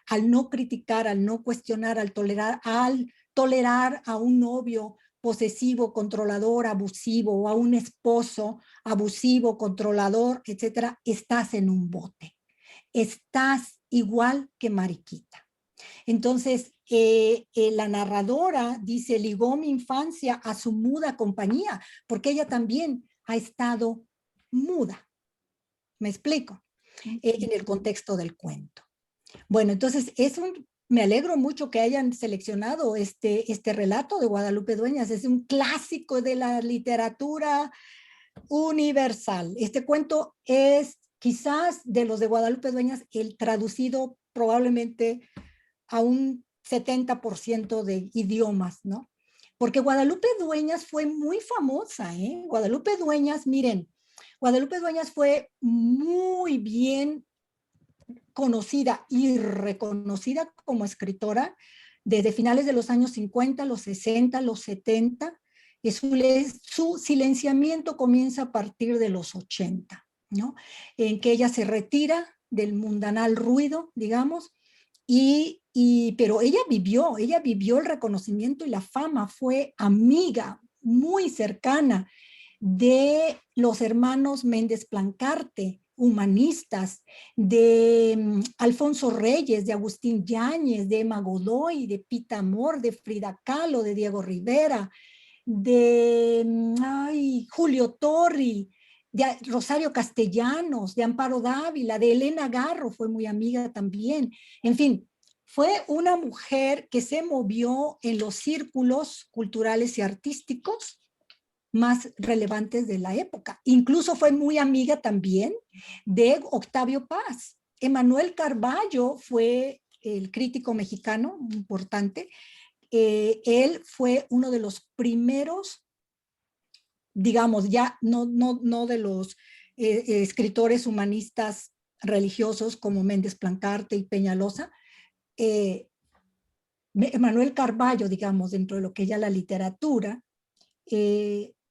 al no criticar, al no cuestionar, al tolerar a un novio posesivo, controlador, abusivo, o a un esposo abusivo, controlador, etcétera, estás en un bote. Estás igual que Mariquita. Entonces, la narradora dice, ligó mi infancia a su muda compañía, porque ella también ha estado muda. ¿Me explico? En el contexto del cuento. Bueno, entonces me alegro mucho que hayan seleccionado este relato de Guadalupe Dueñas. Es un clásico de la literatura universal. Este cuento es quizás de los de Guadalupe Dueñas el traducido probablemente a un 70% de idiomas, ¿no? Porque Guadalupe Dueñas fue muy famosa, ¿eh? Guadalupe Dueñas, miren, Guadalupe Dueñas fue muy bien conocida y reconocida como escritora desde finales de los años 50, los 60, los 70. Su silenciamiento comienza a partir de los 80, ¿no? En que ella se retira del mundanal ruido, digamos, pero ella vivió el reconocimiento y la fama, fue amiga muy cercana de los hermanos Méndez Plancarte, humanistas, de Alfonso Reyes, de Agustín Yáñez, de Emma Godoy, de Pita Amor, de Frida Kahlo, de Diego Rivera, de Julio Torri, de Rosario Castellanos, de Amparo Dávila, de Elena Garro, fue muy amiga también. En fin, fue una mujer que se movió en los círculos culturales y artísticos más relevantes de la época. Incluso fue muy amiga también de Octavio Paz. Emanuel Carballo fue el crítico mexicano importante. Él fue uno de los primeros, digamos, ya no de los escritores humanistas religiosos como Méndez Plancarte y Peñalosa. Emanuel Carballo, digamos, dentro de lo que ya la literatura,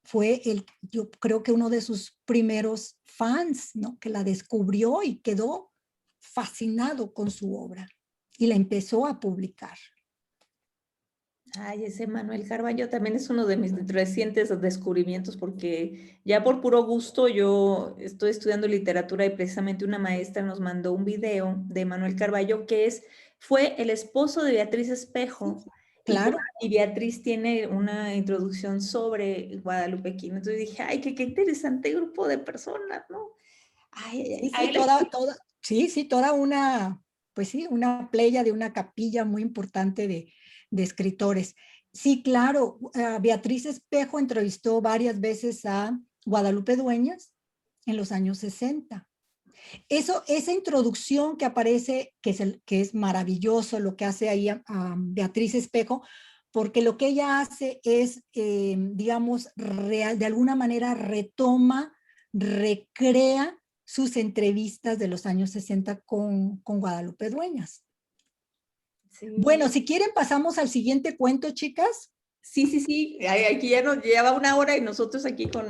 fue yo creo que uno de sus primeros fans, ¿no? Que la descubrió y quedó fascinado con su obra y la empezó a publicar. Ay, ese Manuel Carballo también es uno de mis recientes descubrimientos porque ya por puro gusto yo estoy estudiando literatura y precisamente una maestra nos mandó un video de Manuel Carballo fue el esposo de Beatriz Espejo. Claro. Y Beatriz tiene una introducción sobre Guadalupe Quino. Entonces dije, ay, qué interesante grupo de personas, ¿no? Ay, Toda una, pues sí, una playa de una capilla muy importante de escritores. Sí, claro, Beatriz Espejo entrevistó varias veces a Guadalupe Dueñas en los años 60. Esa introducción que aparece, que es maravilloso lo que hace ahí a Beatriz Espejo, porque lo que ella hace es, digamos, de alguna manera recrea sus entrevistas de los años 60 con Guadalupe Dueñas. Sí. Bueno, si quieren pasamos al siguiente cuento, chicas. Sí. Aquí ya nos lleva una hora y nosotros aquí con...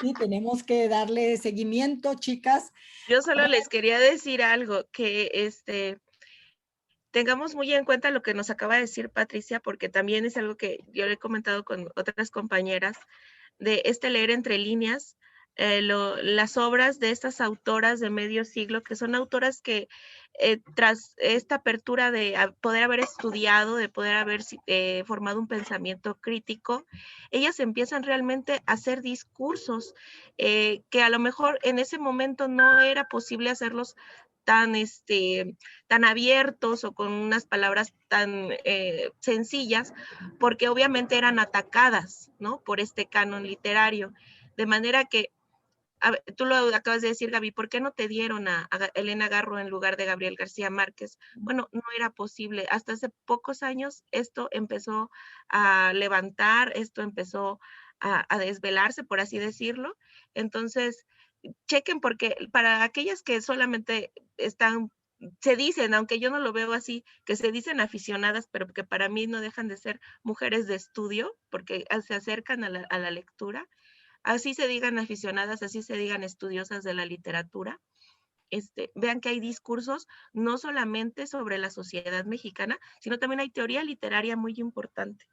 Sí, tenemos que darle seguimiento, chicas. Yo solo les quería decir algo, que tengamos muy en cuenta lo que nos acaba de decir Patricia, porque también es algo que yo le he comentado con otras compañeras, de leer entre líneas, las obras de estas autoras de medio siglo, que son autoras que tras esta apertura de poder haber estudiado, de poder haber formado un pensamiento crítico, ellas empiezan realmente a hacer discursos que a lo mejor en ese momento no era posible hacerlos tan abiertos o con unas palabras tan sencillas, porque obviamente eran atacadas, ¿no? Por este canon literario. De manera que, tú lo acabas de decir, Gaby, ¿por qué no te dieron a Elena Garro en lugar de Gabriel García Márquez? Bueno, no era posible. Hasta hace pocos años esto empezó a levantar, esto empezó a desvelarse, por así decirlo. Entonces, chequen, porque para aquellas que solamente se dicen, aunque yo no lo veo así, que se dicen aficionadas, pero que para mí no dejan de ser mujeres de estudio, porque se acercan a la lectura, así se digan aficionadas, así se digan estudiosas de la literatura. Vean que hay discursos no solamente sobre la sociedad mexicana, sino también hay teoría literaria muy importante.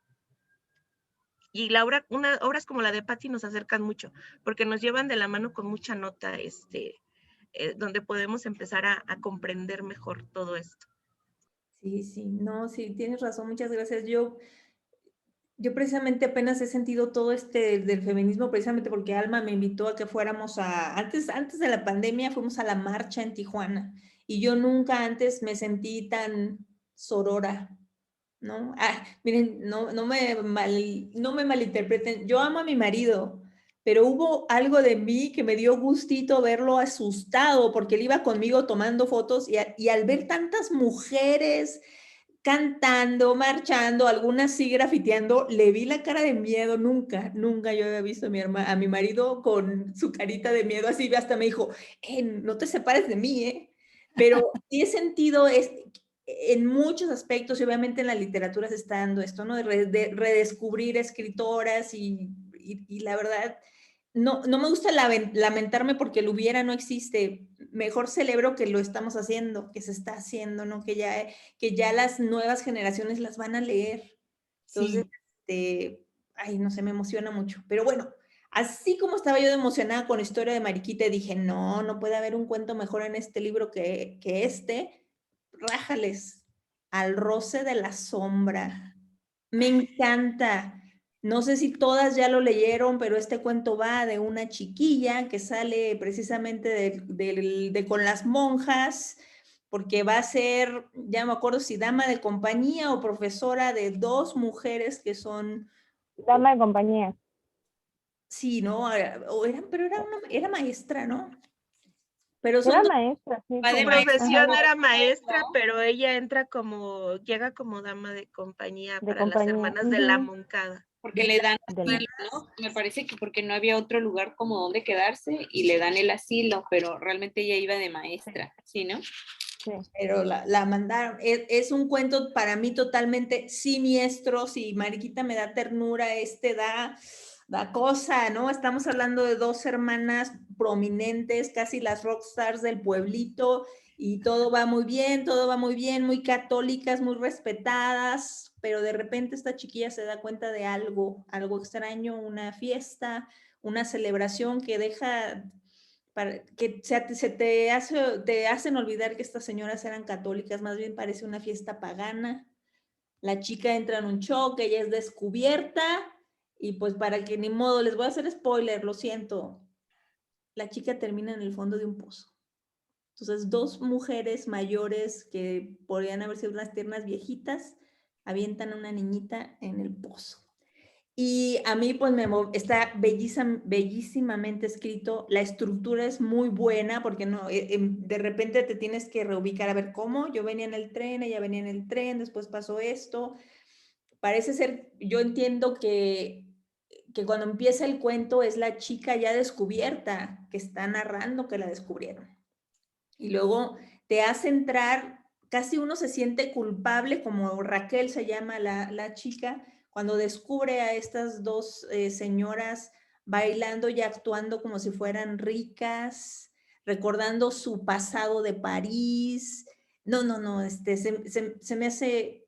Y obras como la de Patti nos acercan mucho, porque nos llevan de la mano con mucha nota, donde podemos empezar a comprender mejor todo esto. Sí, sí, no, sí, tienes razón, muchas gracias. Yo precisamente apenas he sentido todo del feminismo, precisamente porque Alma me invitó a que fuéramos antes de la pandemia, fuimos a la marcha en Tijuana, y yo nunca antes me sentí tan sorora, ¿no? Miren, no me malinterpreten, yo amo a mi marido, pero hubo algo de mí que me dio gustito verlo asustado, porque él iba conmigo tomando fotos, y al ver tantas mujeres cantando, marchando, algunas sí grafiteando, le vi la cara de miedo. Nunca yo había visto a mi marido con su carita de miedo así, hasta me dijo, no te separes de mí, ¿eh? Pero sí he sentido en muchos aspectos, y obviamente en la literatura se está dando esto, ¿no? De redescubrir escritoras, y la verdad, no me gusta lamentarme porque el hubiera no existe. Mejor celebro que lo estamos haciendo, que se está haciendo, ¿no? Que ya las nuevas generaciones las van a leer. Entonces, ay, no sé, me emociona mucho. Pero bueno, así como estaba yo emocionada con la historia de Mariquita, dije, no puede haber un cuento mejor en este libro que este. Rájales, Al roce de la sombra. Me encanta. No sé si todas ya lo leyeron, pero este cuento va de una chiquilla que sale precisamente de con las monjas, porque va a ser, ya me acuerdo si dama de compañía o profesora de dos mujeres que son... Dama de compañía. Sí, ¿no? Pero era maestra, ¿no? Pero Era son maestra, sí. Su de profesión maestra, era maestra, ¿no? pero ella llega como dama de compañía De para las compañía. hermanas de la Moncada. Porque le dan De asilo, ¿no? Me parece que porque no había otro lugar como donde quedarse y le dan el asilo, pero realmente ella iba de maestra, ¿sí, no? Sí. Pero la mandaron. Es un cuento para mí totalmente siniestro. Si Mariquita me da ternura, da cosa, ¿no? Estamos hablando de dos hermanas prominentes, casi las rockstars del pueblito, y todo va muy bien, muy católicas, muy respetadas, pero de repente esta chiquilla se da cuenta de algo extraño, una fiesta, una celebración que deja... que te hacen olvidar que estas señoras eran católicas, más bien parece una fiesta pagana. La chica entra en un choque, ella es descubierta, y pues para que ni modo, les voy a hacer spoiler, lo siento, la chica termina en el fondo de un pozo. Entonces, dos mujeres mayores que podrían haber sido unas tiernas viejitas, avientan a una niñita en el pozo. Y a mí pues está bellísimamente escrito, la estructura es muy buena porque no, de repente te tienes que reubicar a ver cómo, yo venía en el tren, ella venía en el tren, después pasó esto, parece ser, yo entiendo que cuando empieza el cuento es la chica ya descubierta que está narrando que la descubrieron. Y luego te hace entrar, casi uno se siente culpable, como Raquel se llama la chica, cuando descubre a estas dos señoras bailando y actuando como si fueran ricas, recordando su pasado de París. No, se me hace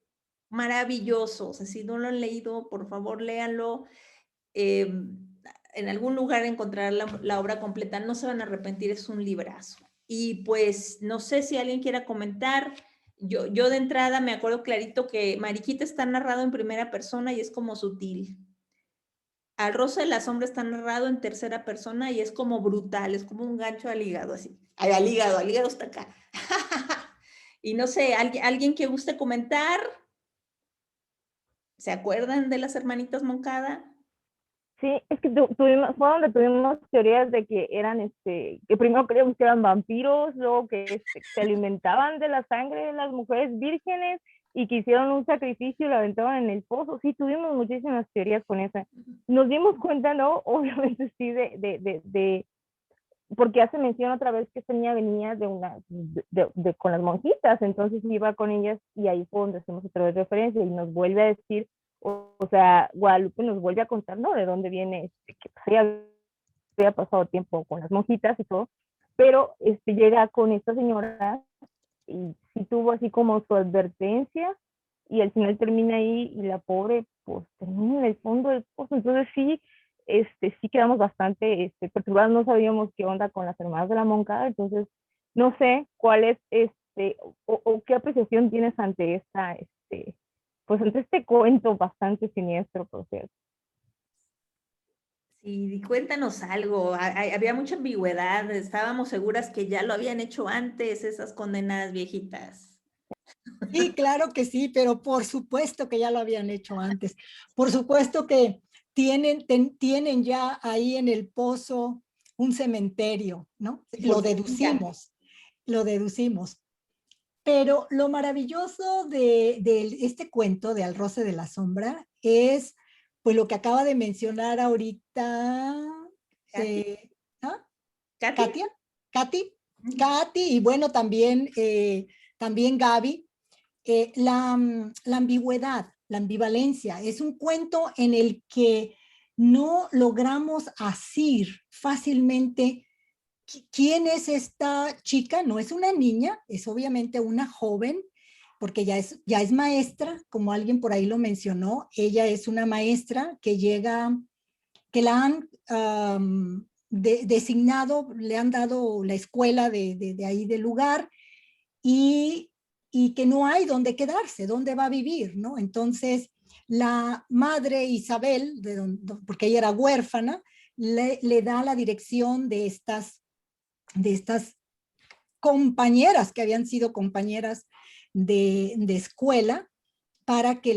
maravilloso. O sea, si no lo han leído, por favor, léanlo. En algún lugar encontrar la obra completa, no se van a arrepentir, es un librazo. Y pues no sé si alguien quiera comentar. Yo de entrada me acuerdo clarito que Mariquita está narrado en primera persona y es como sutil. Al roce de la sombra está narrado en tercera persona y es como brutal, es como un gancho al hígado, así. Al hígado está acá. Y no sé, ¿alguien que guste comentar? ¿Se acuerdan de las hermanitas Moncada? Sí, es que fue donde tuvimos teorías de que eran, que primero creíamos que eran vampiros, luego que se alimentaban de la sangre de las mujeres vírgenes, y que hicieron un sacrificio y lo aventaban en el pozo. Sí, tuvimos muchísimas teorías con esa. Nos dimos cuenta, ¿no? Obviamente sí, porque hace mención otra vez que esta niña venía con las monjitas, entonces iba con ellas y ahí fue donde hacemos otra vez referencia y nos vuelve a decir, o sea, Guadalupe nos vuelve a contar, ¿no? De dónde viene, que pues, ella había pasado tiempo con las monjitas y todo, pero llega con esta señora y sí tuvo así como su advertencia y al final termina ahí y la pobre pues termina en el fondo del pozo. Entonces sí, sí quedamos bastante perturbados, no sabíamos qué onda con las hermanas de la Moncada, entonces no sé cuál es o qué apreciación tienes ante pues ante este cuento bastante siniestro, por cierto. Sí, cuéntanos algo. Había mucha ambigüedad. Estábamos seguras que ya lo habían hecho antes esas condenadas viejitas. Sí, claro que sí, pero por supuesto que ya lo habían hecho antes. Por supuesto que tienen ya ahí en el pozo un cementerio, ¿no? Lo deducimos. Pero lo maravilloso de este cuento de Al roce de la sombra es pues lo que acaba de mencionar ahorita ¿Katy? ¿ah? ¿Katy? Katia, Katy, y bueno, también Gaby, la ambigüedad, la ambivalencia. Es un cuento en el que no logramos asir fácilmente quién es esta chica. No es una niña, es obviamente una joven, porque ya es maestra, como alguien por ahí lo mencionó. Ella es una maestra que llega, que la han designado, le han dado la escuela de ahí del lugar y, y que no hay dónde quedarse, dónde va a vivir, ¿no? Entonces, la madre Isabel, porque ella era huérfana, le da la dirección de estas compañeras que habían sido compañeras de escuela para que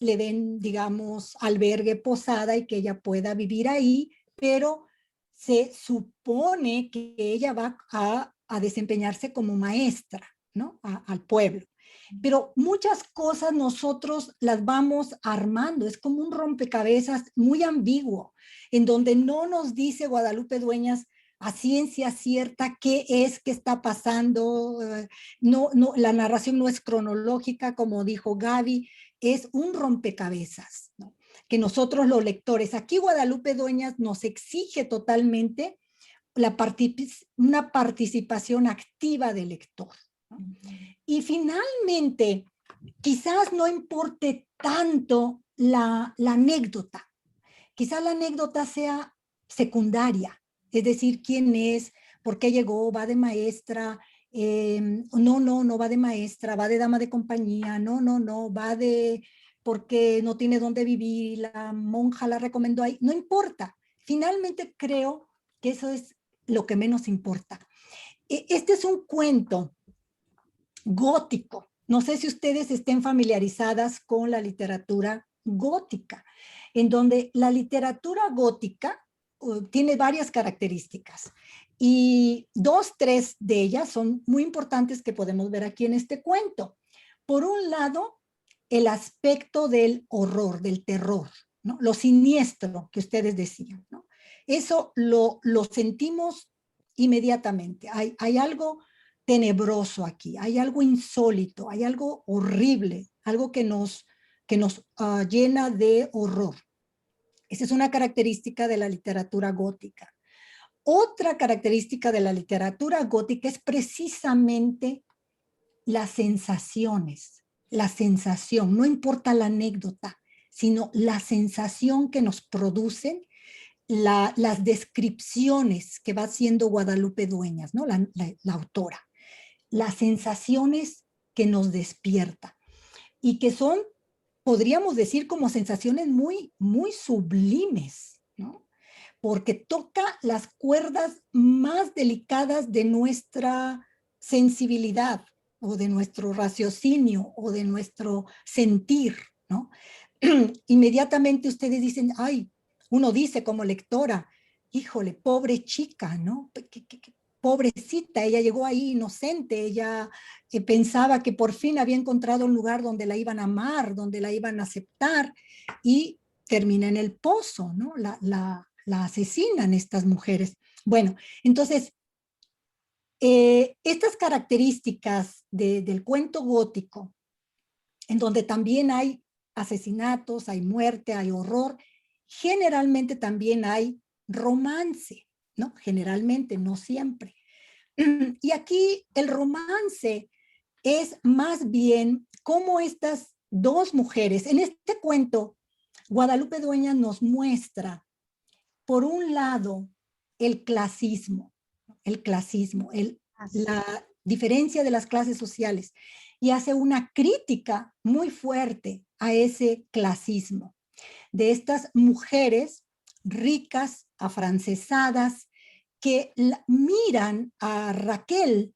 le den, digamos, albergue, posada y que ella pueda vivir ahí, pero se supone que ella va a desempeñarse como maestra, ¿no? Al pueblo. Pero muchas cosas nosotros las vamos armando, es como un rompecabezas muy ambiguo, en donde no nos dice Guadalupe Dueñas a ciencia cierta qué es que está pasando. No, la narración no es cronológica, como dijo Gaby, es un rompecabezas, ¿no? Que nosotros los lectores, aquí Guadalupe Dueñas nos exige totalmente una participación activa del lector, ¿no? Y finalmente, quizás no importe tanto la anécdota, quizás la anécdota sea secundaria, es decir, quién es, por qué llegó, va de maestra, no va de maestra, va de dama de compañía, no, va de porque no tiene dónde vivir, la monja la recomendó ahí, no importa. Finalmente creo que eso es lo que menos importa. Este es un cuento gótico. No sé si ustedes estén familiarizadas con la literatura gótica, en donde la literatura gótica tiene varias características y 2, 3 de ellas son muy importantes que podemos ver aquí en este cuento. Por un lado, el aspecto del horror, del terror, ¿no? Lo siniestro que ustedes decían, ¿no? Eso lo sentimos inmediatamente. Hay algo tenebroso aquí, hay algo insólito, hay algo horrible, algo que nos llena de horror. Esa es una característica de la literatura gótica. Otra característica de la literatura gótica es precisamente las sensaciones, la sensación, no importa la anécdota, sino la sensación que nos producen las descripciones que va haciendo Guadalupe Dueñas, ¿no? La autora. Las sensaciones que nos despierta y que son, podríamos decir, como sensaciones muy, muy sublimes, ¿no? Porque toca las cuerdas más delicadas de nuestra sensibilidad o de nuestro raciocinio o de nuestro sentir, ¿no? Inmediatamente ustedes dicen, ay, uno dice como lectora, híjole, pobre chica, ¿no? pobrecita, ella llegó ahí inocente, ella pensaba que por fin había encontrado un lugar donde la iban a amar, donde la iban a aceptar, y termina en el pozo, ¿no? La asesinan estas mujeres. Bueno, entonces, estas características del cuento gótico, en donde también hay asesinatos, hay muerte, hay horror, generalmente también hay romance, ¿no? Generalmente, no siempre. Y aquí el romance es más bien cómo estas dos mujeres, en este cuento, Guadalupe Dueñas nos muestra, por un lado, el clasismo, la diferencia de las clases sociales, y hace una crítica muy fuerte a ese clasismo, de estas mujeres ricas, afrancesadas, que miran a Raquel,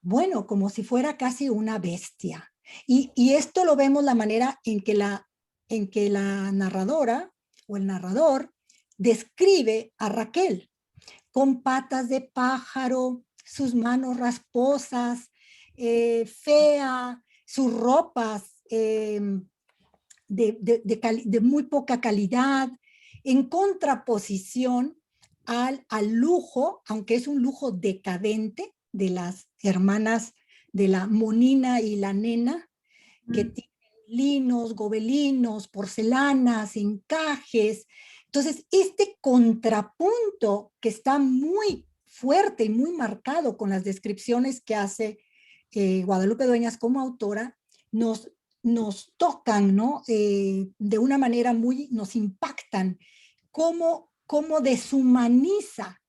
bueno, como si fuera casi una bestia. Y esto lo vemos la manera en que la narradora o el narrador describe a Raquel con patas de pájaro, sus manos rasposas, fea, sus ropas de muy poca calidad, en contraposición al lujo, aunque es un lujo decadente, de las hermanas de la Monina y la Nena, que tienen linos, gobelinos, porcelanas, encajes. Entonces, este contrapunto que está muy fuerte y muy marcado con las descripciones que hace Guadalupe Dueñas como autora, nos tocan, ¿no? De una manera nos impactan, cómo deshumaniza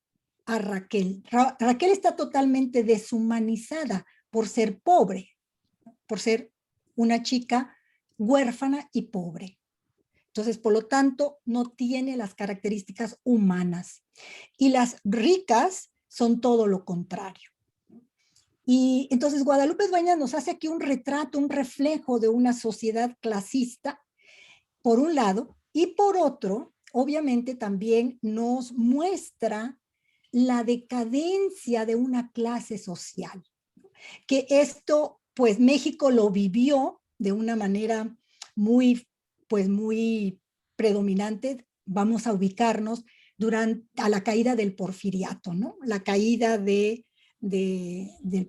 a Raquel. Raquel está totalmente deshumanizada por ser pobre, por ser una chica huérfana y pobre. Entonces, por lo tanto, no tiene las características humanas. Y las ricas son todo lo contrario. Y entonces Guadalupe Dueñas nos hace aquí un retrato, un reflejo de una sociedad clasista, por un lado, y por otro, obviamente también nos muestra la decadencia de una clase social. Que esto, pues México lo vivió de una manera muy predominante. Vamos a ubicarnos a la caída del porfiriato, ¿no? La caída del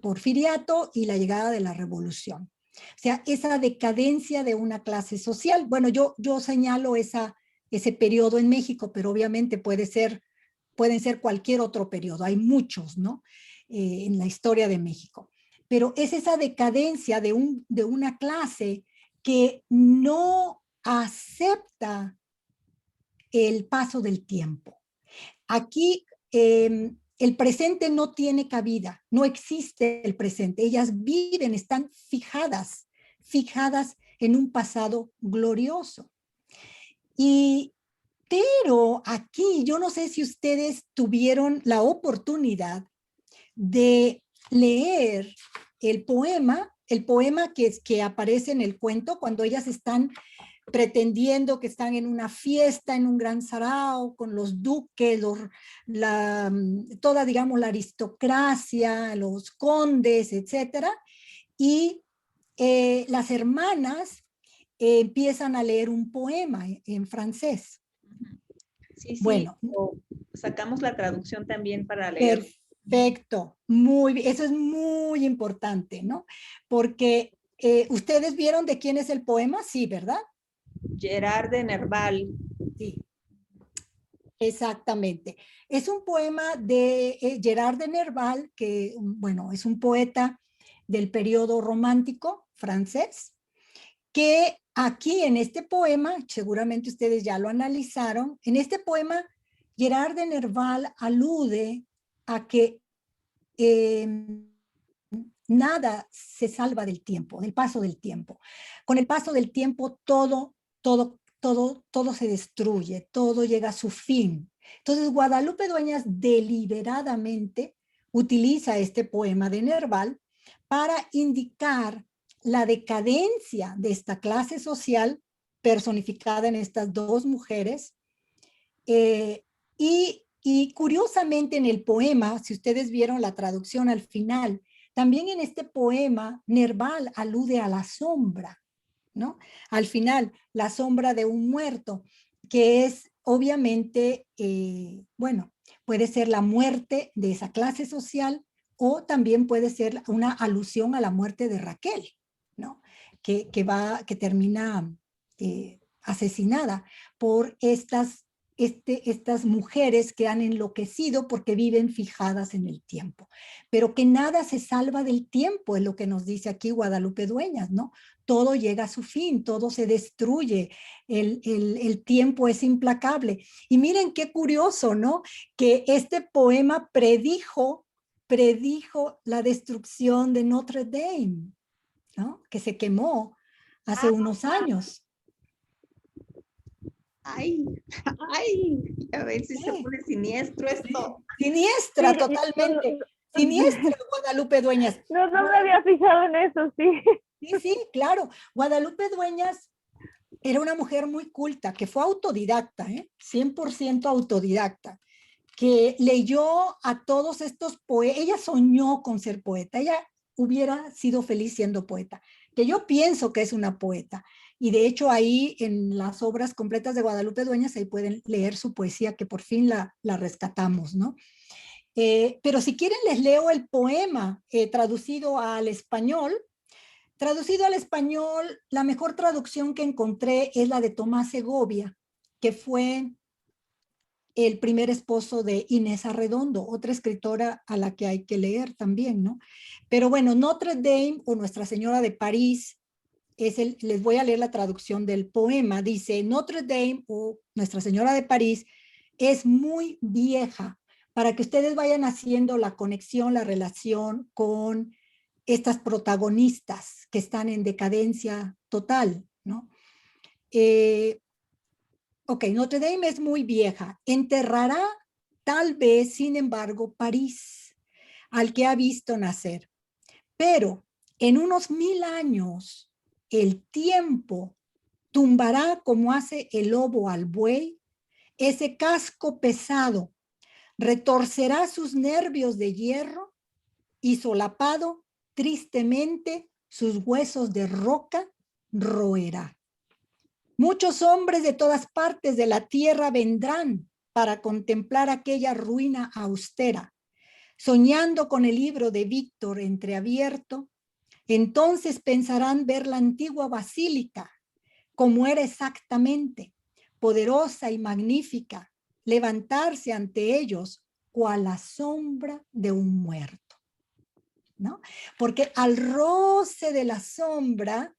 porfiriato y la llegada de la revolución. O sea, esa decadencia de una clase social. Bueno, yo señalo ese periodo en México, pero obviamente pueden ser cualquier otro periodo. Hay muchos, ¿no? En la historia de México. Pero es esa decadencia de una clase que no acepta el paso del tiempo. Aquí el presente no tiene cabida, no existe el presente. Ellas viven, están fijadas en un pasado glorioso. Pero aquí, yo no sé si ustedes tuvieron la oportunidad de leer el poema que aparece en el cuento cuando ellas están pretendiendo que están en una fiesta, en un gran sarao, con los duques, toda, digamos, la aristocracia, los condes, etcétera, y las hermanas empiezan a leer un poema en francés. Sí, bueno, sacamos la traducción también para leer. Perfecto, muy bien, eso es muy importante, ¿no? Porque ustedes vieron de quién es el poema, sí, ¿verdad? Gerard de Nerval. Sí, exactamente. Es un poema de Gerard de Nerval, que, bueno, es un poeta del periodo romántico francés, que aquí en este poema, seguramente ustedes ya lo analizaron, en este poema Gerard de Nerval alude a que nada se salva del tiempo, del paso del tiempo. Con el paso del tiempo todo se destruye, todo llega a su fin. Entonces Guadalupe Dueñas deliberadamente utiliza este poema de Nerval para indicar la decadencia de esta clase social personificada en estas dos mujeres, y Y curiosamente en el poema, si ustedes vieron la traducción al final, también en este poema Nerval alude a la sombra, ¿no? Al final, la sombra de un muerto, que es obviamente, bueno, puede ser la muerte de esa clase social o también puede ser una alusión a la muerte de Raquel, ¿no? Que termina asesinada por estas mujeres que han enloquecido porque viven fijadas en el tiempo, pero que nada se salva del tiempo, es lo que nos dice aquí Guadalupe Dueñas, ¿no? Todo llega a su fin, todo se destruye, el tiempo es implacable. Y miren qué curioso, ¿no? Que este poema predijo la destrucción de Notre Dame, ¿no? Que se quemó hace unos años. Ay, ay, a ver si se pone siniestro esto. Siniestra, Sí, totalmente. Siniestra, Guadalupe Dueñas. No me había fijado en eso, sí. Sí, claro. Guadalupe Dueñas era una mujer muy culta, que fue autodidacta, 100% autodidacta, que leyó a todos estos poetas. Ella soñó con ser poeta. Ella hubiera sido feliz siendo poeta, que yo pienso que es una poeta. Y de hecho ahí en las obras completas de Guadalupe Dueñas, ahí pueden leer su poesía, que por fin la rescatamos, ¿no? Pero si quieren les leo el poema traducido al español. Traducido al español, la mejor traducción que encontré es la de Tomás Segovia, que fue el primer esposo de Inés Arredondo, otra escritora a la que hay que leer también, ¿no? Pero bueno, Notre Dame o Nuestra Señora de París, les voy a leer la traducción del poema. Dice, Notre Dame o Nuestra Señora de París es muy vieja, para que ustedes vayan haciendo la conexión, la relación con estas protagonistas que están en decadencia total, ¿no? Ok, Notre Dame es muy vieja. Enterrará tal vez, sin embargo, París, al que ha visto nacer. Pero en unos 1000 años, el tiempo tumbará como hace el lobo al buey, ese casco pesado, retorcerá sus nervios de hierro y solapado tristemente sus huesos de roca roerá. Muchos hombres de todas partes de la tierra vendrán para contemplar aquella ruina austera, soñando con el libro de Víctor entreabierto. Entonces pensarán ver la antigua basílica, como era exactamente, poderosa y magnífica, levantarse ante ellos cual la sombra de un muerto, ¿no? Porque al roce de la sombra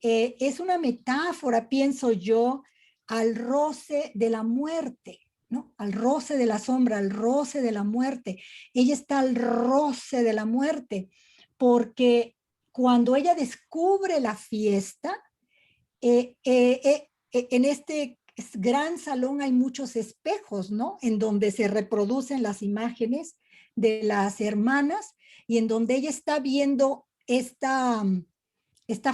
es una metáfora, pienso yo, al roce de la muerte, ¿no? Al roce de la sombra, al roce de la muerte. Ella está al roce de la muerte, porque cuando ella descubre la fiesta, en este gran salón hay muchos espejos, ¿no? En donde se reproducen las imágenes de las hermanas y en donde ella está viendo esta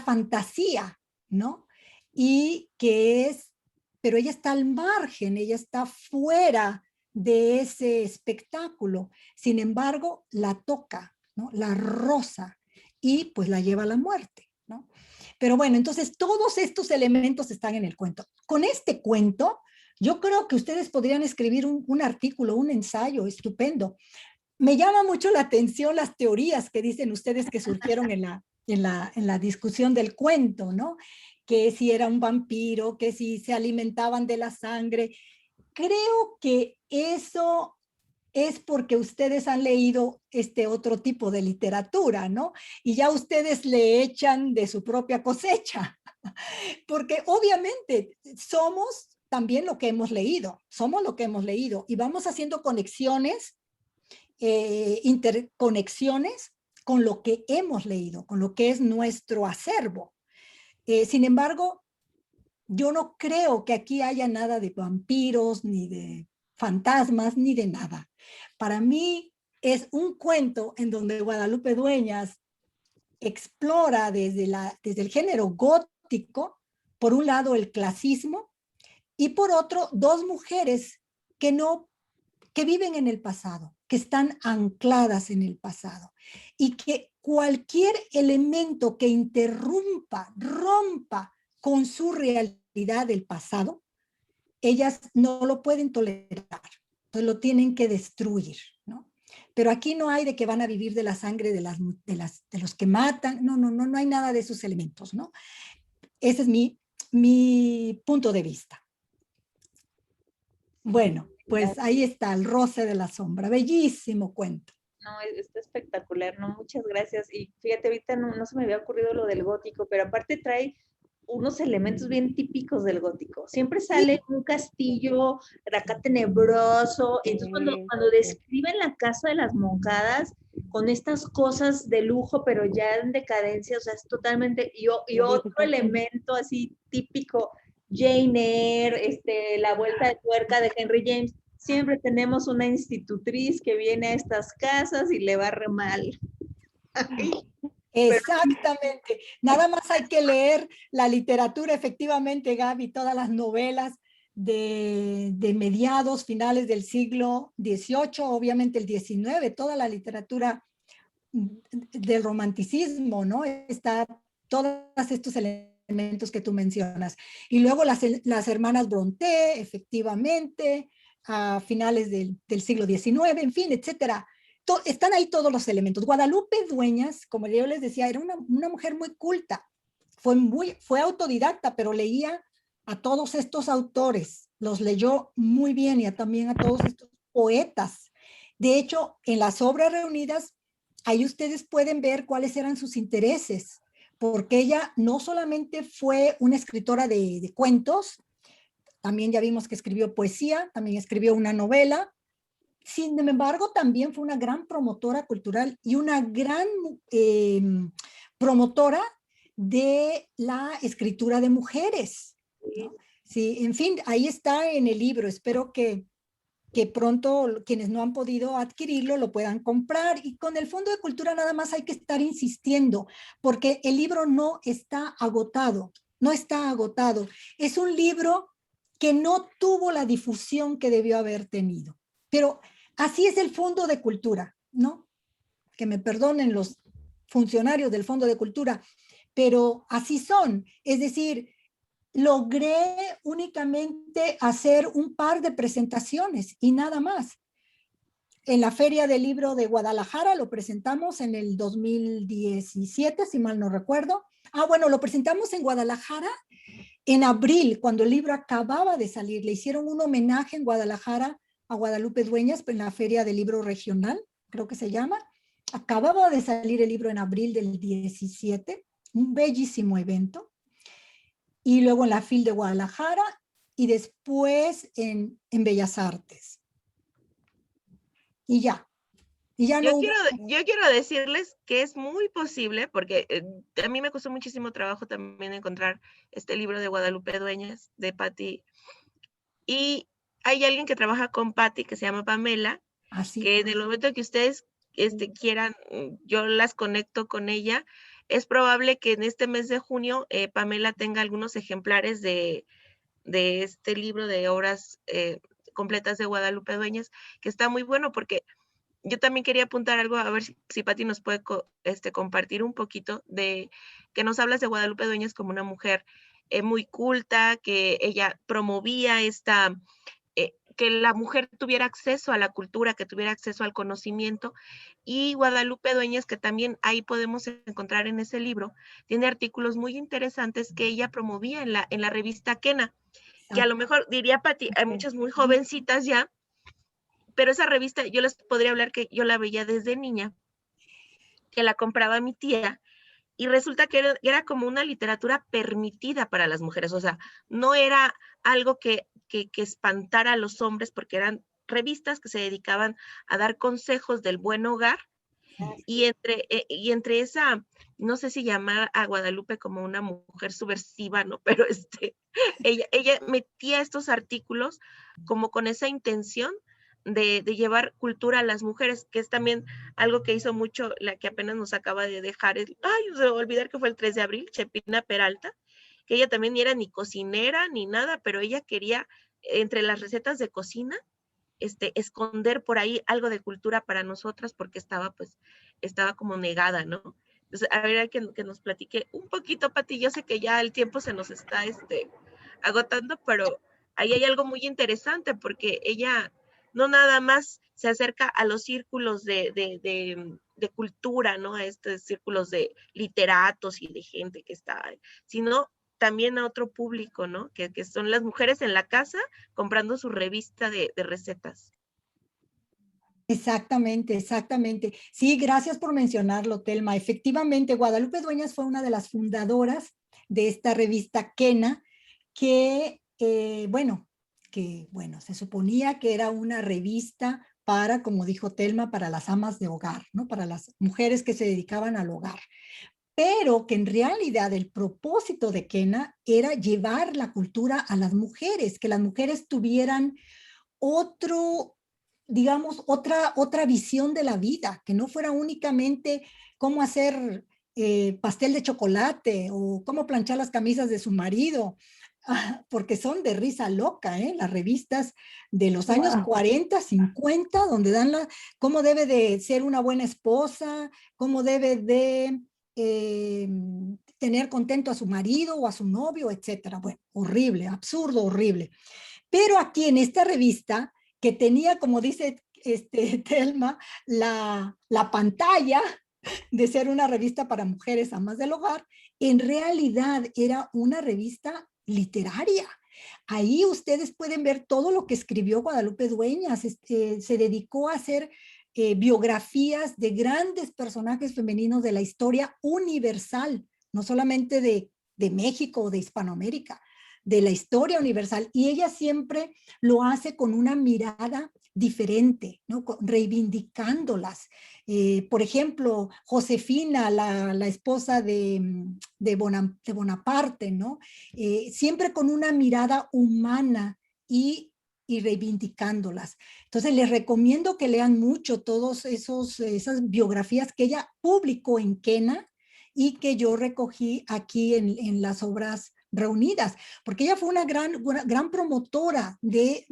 fantasía, ¿no? Y que es, pero ella está al margen, ella está fuera de ese espectáculo. Sin embargo, la toca, ¿no? La roza y pues la lleva a la muerte, ¿no? Pero bueno, entonces todos estos elementos están en el cuento. Con este cuento, yo creo que ustedes podrían escribir un artículo, un ensayo estupendo. Me llama mucho la atención las teorías que dicen ustedes que surgieron en la discusión del cuento, ¿no? Que si era un vampiro, que si se alimentaban de la sangre. Creo que eso es porque ustedes han leído este otro tipo de literatura, ¿no? Y ya ustedes le echan de su propia cosecha, porque obviamente somos también lo que hemos leído, somos lo que hemos leído y vamos haciendo conexiones, interconexiones con lo que hemos leído, con lo que es nuestro acervo. Sin embargo, yo no creo que aquí haya nada de vampiros, ni de fantasmas, ni de nada. Para mí es un cuento en donde Guadalupe Dueñas explora desde el género gótico, por un lado el clasismo, y por otro, dos mujeres que no que viven en el pasado, que están ancladas en el pasado y que cualquier elemento que interrumpa, rompa con su realidad del pasado, ellas no lo pueden tolerar, entonces lo tienen que destruir, ¿no? Pero aquí no hay de que van a vivir de la sangre de los que matan, no hay nada de esos elementos, ¿no? Ese es mi punto de vista. Bueno, pues ahí está, El roce de la sombra, bellísimo cuento. No, está espectacular, no, muchas gracias. Y fíjate, ahorita no se me había ocurrido lo del gótico, pero aparte trae unos elementos bien típicos del gótico. Siempre sale un castillo acá tenebroso. Entonces, cuando describen la casa de las Moncadas, con estas cosas de lujo, pero ya en decadencia, o sea, es totalmente, y otro elemento así típico, Jane Eyre, la vuelta de tuerca de Henry James. Siempre tenemos una institutriz que viene a estas casas y le va re mal. Exactamente. Nada más hay que leer la literatura, efectivamente, Gaby, todas las novelas de mediados, finales del siglo XVIII, obviamente el XIX, toda la literatura del romanticismo, ¿no? Está todos estos elementos que tú mencionas. Y luego las hermanas Brontë, efectivamente, a finales del siglo XIX, en fin, etcétera. Están ahí todos los elementos. Guadalupe Dueñas, como yo les decía, era una mujer muy culta, fue autodidacta, pero leía a todos estos autores, los leyó muy bien y también a todos estos poetas. De hecho, en las obras reunidas, ahí ustedes pueden ver cuáles eran sus intereses, porque ella no solamente fue una escritora de cuentos, también ya vimos que escribió poesía, también escribió una novela. Sin embargo, también fue una gran promotora cultural y una gran promotora de la escritura de mujeres, ¿no? Sí, en fin, ahí está en el libro. Espero que pronto quienes no han podido adquirirlo lo puedan comprar. Y con el Fondo de Cultura nada más hay que estar insistiendo, porque el libro no está agotado, no está agotado. Es un libro que no tuvo la difusión que debió haber tenido. Pero así es el Fondo de Cultura, ¿no? Que me perdonen los funcionarios del Fondo de Cultura, pero así son. Es decir, logré únicamente hacer un par de presentaciones y nada más. En la Feria del Libro de Guadalajara lo presentamos en el 2017, si mal no recuerdo. Bueno, lo presentamos en Guadalajara en abril, cuando el libro acababa de salir. Le hicieron un homenaje en Guadalajara a Guadalupe Dueñas en la Feria del Libro Regional, creo que se llama. Acababa de salir el libro en abril del 17, un bellísimo evento. Y luego en la FIL de Guadalajara y después en Bellas Artes. Y ya. Yo quiero decirles que es muy posible, porque a mí me costó muchísimo trabajo también encontrar este libro de Guadalupe Dueñas, de Patti. Y hay alguien que trabaja con Patti, que se llama Pamela, que en el momento que ustedes quieran, yo las conecto con ella. Es probable que en este mes de junio Pamela tenga algunos ejemplares de este libro de obras completas de Guadalupe Dueñas, que está muy bueno, porque yo también quería apuntar algo, a ver si Patti nos puede compartir un poquito de que nos hablas de Guadalupe Dueñas como una mujer muy culta, que ella promovía que la mujer tuviera acceso a la cultura, que tuviera acceso al conocimiento. Y Guadalupe Dueñas, que también ahí podemos encontrar en ese libro, tiene artículos muy interesantes que ella promovía en la revista Quena, que a lo mejor diría Patti, hay muchas muy jovencitas ya, pero esa revista yo les podría hablar que yo la veía desde niña, que la compraba mi tía, y resulta que era como una literatura permitida para las mujeres, o sea, no era algo que espantara a los hombres, porque eran revistas que se dedicaban a dar consejos del buen hogar, y entre esa, no sé si llamar a Guadalupe como una mujer subversiva, ¿no? Pero ella metía estos artículos como con esa intención de llevar cultura a las mujeres, que es también algo que hizo mucho la que apenas nos acaba de dejar, se me va a olvidar que fue el 3 de abril, Chepina Peralta, que ella también ni era ni cocinera ni nada, pero ella quería, entre las recetas de cocina, esconder por ahí algo de cultura para nosotras porque estaba como negada, ¿no? Entonces, a ver, que nos platique un poquito, Pati. Yo sé que ya el tiempo se nos está agotando, pero ahí hay algo muy interesante porque ella no nada más se acerca a los círculos de cultura, ¿no? A estos círculos de literatos y de gente que está, sino también a otro público, ¿no? Que son las mujeres en la casa comprando su revista de recetas. Exactamente, exactamente. Sí, gracias por mencionarlo, Telma. Efectivamente, Guadalupe Dueñas fue una de las fundadoras de esta revista Quena, bueno, se suponía que era una revista para, como dijo Telma, para las amas de hogar, ¿no? Para las mujeres que se dedicaban al hogar. Pero que en realidad el propósito de Quena era llevar la cultura a las mujeres, que las mujeres tuvieran otro, digamos, otra visión de la vida, que no fuera únicamente cómo hacer pastel de chocolate o cómo planchar las camisas de su marido, porque son de risa loca, las revistas de los años Wow. 40, 50, donde dan cómo debe de ser una buena esposa, cómo debe de eh, tener contento a su marido o a su novio, etcétera. Bueno, horrible, absurdo, horrible. Pero aquí en esta revista, que tenía, como dice Telma, la pantalla de ser una revista para mujeres amas del hogar, en realidad era una revista literaria. Ahí ustedes pueden ver todo lo que escribió Guadalupe Dueñas. Se dedicó a hacer biografías de grandes personajes femeninos de la historia universal, no solamente de México o de Hispanoamérica, de la historia universal. Y ella siempre lo hace con una mirada diferente, ¿no? Reivindicándolas. Por ejemplo, Josefina, la esposa de Bonaparte, ¿no? Siempre con una mirada humana y reivindicándolas. Entonces, les recomiendo que lean mucho todas esas biografías que ella publicó en Quena y que yo recogí aquí en las obras reunidas, porque ella fue una gran promotora de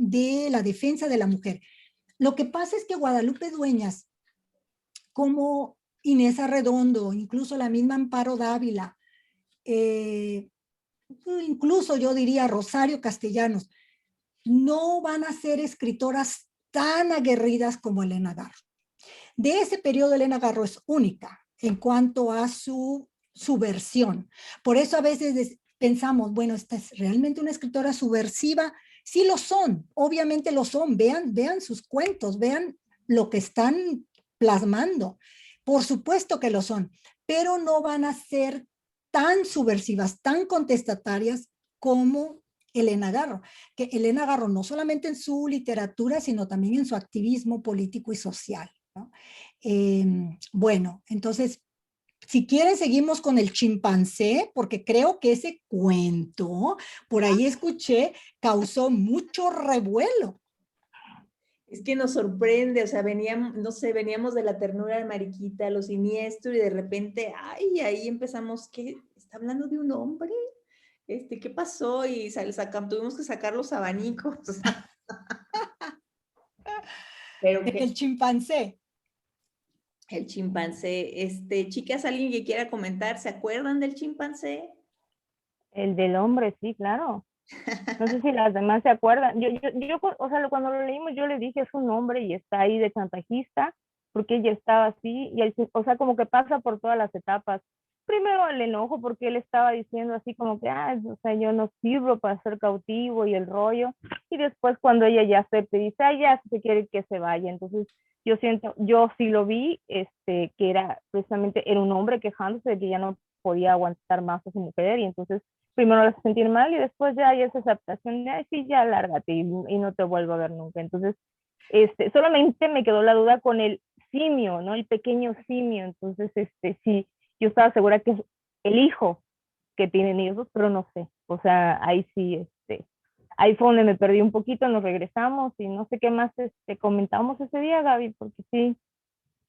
la defensa de la mujer. Lo que pasa es que Guadalupe Dueñas, como Inés Arredondo, incluso la misma Amparo Dávila, incluso yo diría Rosario Castellanos, no van a ser escritoras tan aguerridas como Elena Garro. De ese periodo, Elena Garro es única en cuanto a su versión. Por eso a veces pensamos, bueno, esta es realmente una escritora subversiva. Sí lo son, obviamente lo son. Vean sus cuentos, vean lo que están plasmando. Por supuesto que lo son, pero no van a ser tan subversivas, tan contestatarias como Elena Garro, que Elena Garro no solamente en su literatura, sino también en su activismo político y social, ¿no? Bueno, entonces, si quieren seguimos con el chimpancé, porque creo que ese cuento, por ahí escuché, causó mucho revuelo. Es que nos sorprende, o sea, veníamos, no sé, veníamos de la ternura de Mariquita, lo siniestro, y de repente, ay, ahí empezamos, ¿qué? ¿Está hablando de un hombre? ¿Qué pasó? Y tuvimos que sacar los abanicos. Pero El chimpancé. el chimpancé, chicas, alguien que quiera comentar, ¿se acuerdan del chimpancé? El del hombre, sí, claro. No sé si las demás se acuerdan. O sea, cuando lo leímos, yo le dije, es un hombre y está ahí de chantajista, porque ella estaba así, o sea, como que pasa por todas las etapas. Primero el enojo, porque él estaba diciendo así como que, o sea, yo no sirvo para ser cautivo y el rollo. Y después cuando ella ya acepta y dice, ya se quiere que se vaya. Entonces, yo sí lo vi, que era un hombre quejándose de que ya no podía aguantar más a su mujer, y entonces primero lo hace sentir mal y después ya hay esa aceptación de, ay, sí, ya lárgate y no te vuelvo a ver nunca. Entonces, solamente me quedó la duda con el simio, ¿no? El pequeño simio. Entonces, sí, yo estaba segura que es el hijo que tienen ellos, pero no sé. O sea, ahí sí, ahí fue donde me perdí un poquito, nos regresamos y no sé qué más comentamos ese día, Gaby, porque sí,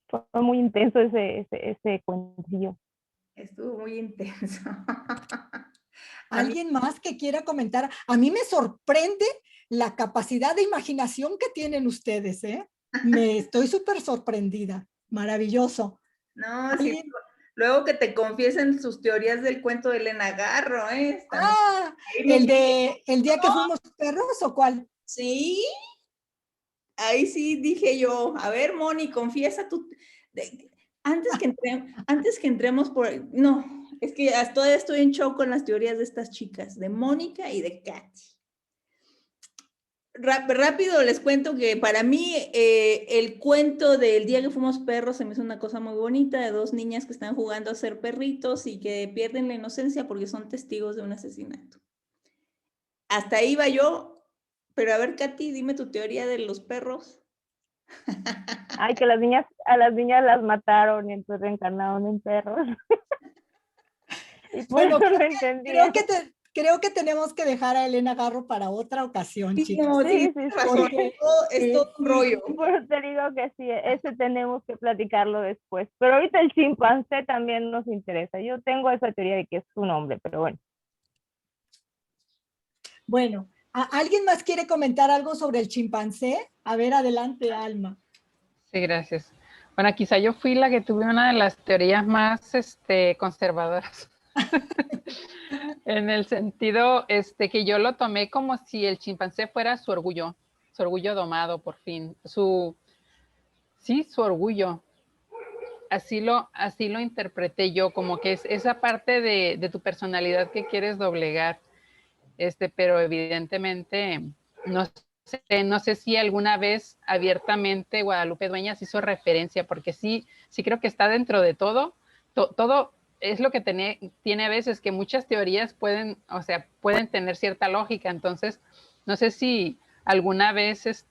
fue muy intenso ese cuentillo. Estuvo muy intenso. ¿Alguien más que quiera comentar? A mí me sorprende la capacidad de imaginación que tienen ustedes, ¿eh? Me estoy súper sorprendida. Maravilloso. No, sí, ¿Alguien? luego que te confiesen sus teorías del cuento de Elena Garro, ¿eh? Están Ah, serios. el día que fuimos perros, ¿o cuál? Sí, ahí sí dije yo, a ver, Moni, confiesa tu... antes que entremos por... No, es que todavía estoy en shock con las teorías de estas chicas, de Mónica y de Katy. Rápido les cuento que para mí el cuento del día que fuimos perros se me hizo una cosa muy bonita de dos niñas que están jugando a ser perritos y que pierden la inocencia porque son testigos de un asesinato. Hasta ahí va yo, pero a ver, Katy, dime tu teoría de los perros. Ay, que a las niñas las mataron y entonces reencarnaron en perros. Y por Bueno, eso no entendía. creo que tenemos que dejar a Elena Garro para otra ocasión, Sí, chicas. no, sí, Sí, sí, tienes sí. razón, Porque es todo un sí, rollo. Por eso te digo que sí, ese tenemos que platicarlo después. Pero ahorita el chimpancé también nos interesa. Yo tengo esa teoría de que es un hombre, pero bueno. bueno, ¿alguien más quiere comentar algo sobre el chimpancé? A ver, adelante, Alma. Sí, gracias. Bueno, quizá yo fui la que tuve una de las teorías más conservadoras. En el sentido que yo lo tomé como si el chimpancé fuera su orgullo domado por fin, su orgullo. Así lo interpreté yo, como que es esa parte de tu personalidad que quieres doblegar, pero evidentemente no sé si alguna vez abiertamente Guadalupe Dueñas hizo referencia, porque sí creo que está dentro de todo es lo que tiene a veces que muchas teorías pueden tener cierta lógica, entonces no sé si alguna vez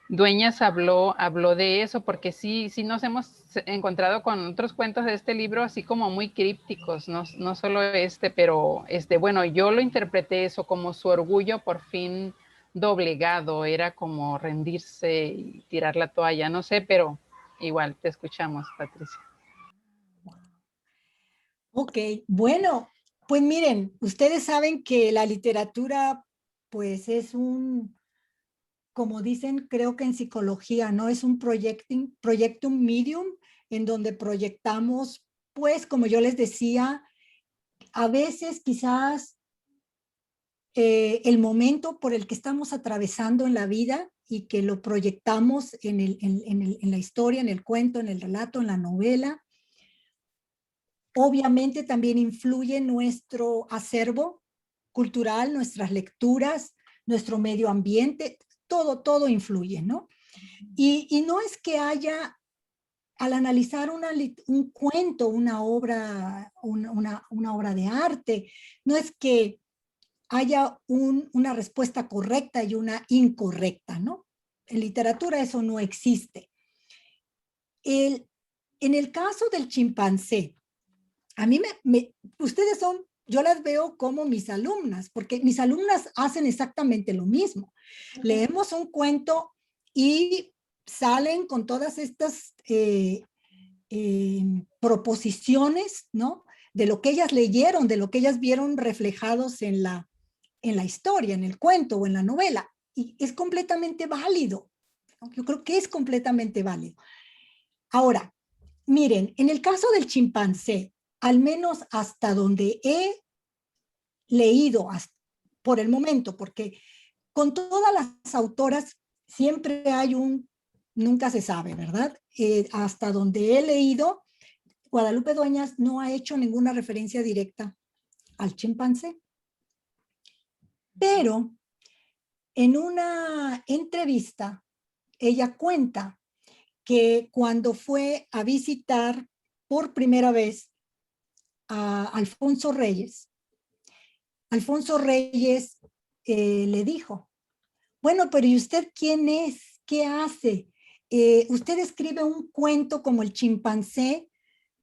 Dueñas habló de eso, porque sí nos hemos encontrado con otros cuentos de este libro así como muy crípticos, no solo pero bueno, yo lo interpreté eso como su orgullo por fin doblegado, era como rendirse y tirar la toalla, no sé, pero igual te escuchamos, Patricia. Ok, bueno, pues miren, ustedes saben que la literatura, pues es como dicen, creo que en psicología, ¿no? Es un proyectum medium en donde proyectamos, pues como yo les decía, a veces quizás el momento por el que estamos atravesando en la vida y que lo proyectamos en la historia, en el cuento, en el relato, en la novela. Obviamente también influye nuestro acervo cultural, nuestras lecturas, nuestro medio ambiente, todo influye, ¿no? Y no es que haya, al analizar un cuento, una obra de arte, no es que haya una respuesta correcta y una incorrecta, ¿no? En literatura eso no existe. En el caso del chimpancé, a mí ustedes son, yo las veo como mis alumnas, porque mis alumnas hacen exactamente lo mismo. Leemos un cuento y salen con todas estas proposiciones, ¿no? De lo que ellas leyeron, de lo que ellas vieron reflejados en la historia, en el cuento o en la novela. Y es completamente válido. Yo creo que es completamente válido. Ahora, miren, en el caso del chimpancé, al menos hasta donde he leído por el momento, porque con todas las autoras siempre hay nunca se sabe, ¿verdad? Hasta donde he leído, Guadalupe Dueñas no ha hecho ninguna referencia directa al chimpancé. Pero en una entrevista, ella cuenta que cuando fue a visitar por primera vez a Alfonso Reyes le dijo, bueno, pero ¿y usted quién es? ¿Qué hace? Usted escribe un cuento como el chimpancé,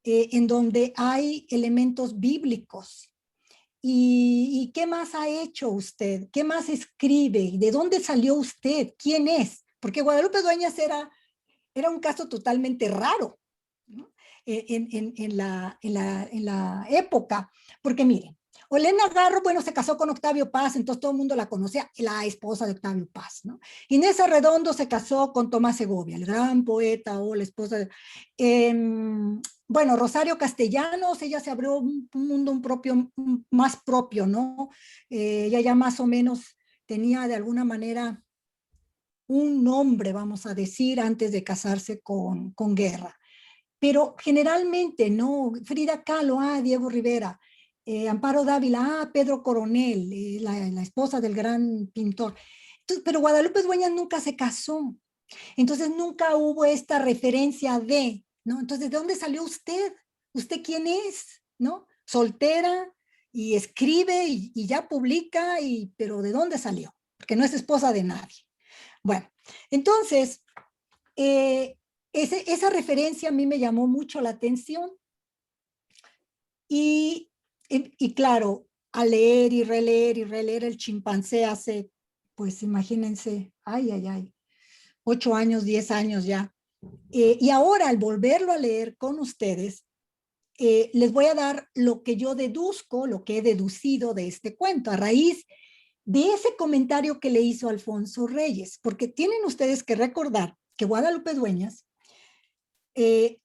en donde hay elementos bíblicos. ¿Y qué más ha hecho usted? ¿Qué más escribe? ¿De dónde salió usted? ¿Quién es? Porque Guadalupe Dueñas era un caso totalmente raro, ¿no? En la época. Porque miren, Olena Garro, bueno, se casó con Octavio Paz, entonces todo el mundo la conocía, la esposa de Octavio Paz, ¿no? Inés Arredondo se casó con Tomás Segovia, el gran poeta o la esposa de... bueno, Rosario Castellanos, ella se abrió un mundo más propio, ¿no? Ella ya más o menos tenía de alguna manera un nombre, vamos a decir, antes de casarse con Guerra. Pero generalmente, ¿no? Frida Kahlo, Diego Rivera, Amparo Dávila, Pedro Coronel, la esposa del gran pintor. Entonces, pero Guadalupe Dueñas nunca se casó. Entonces nunca hubo esta referencia de, ¿no? Entonces, ¿de dónde salió usted? ¿Usted quién es? ¿No? Soltera y escribe y ya publica, pero ¿de dónde salió? Porque no es esposa de nadie. Bueno, entonces, esa referencia a mí me llamó mucho la atención y claro, al leer y releer el chimpancé hace, pues imagínense, ay, 8 años, 10 años ya. Y ahora al volverlo a leer con ustedes, les voy a dar lo que yo deduzco, lo que he deducido de este cuento, a raíz de ese comentario que le hizo Alfonso Reyes, porque tienen ustedes que recordar que Guadalupe Dueñas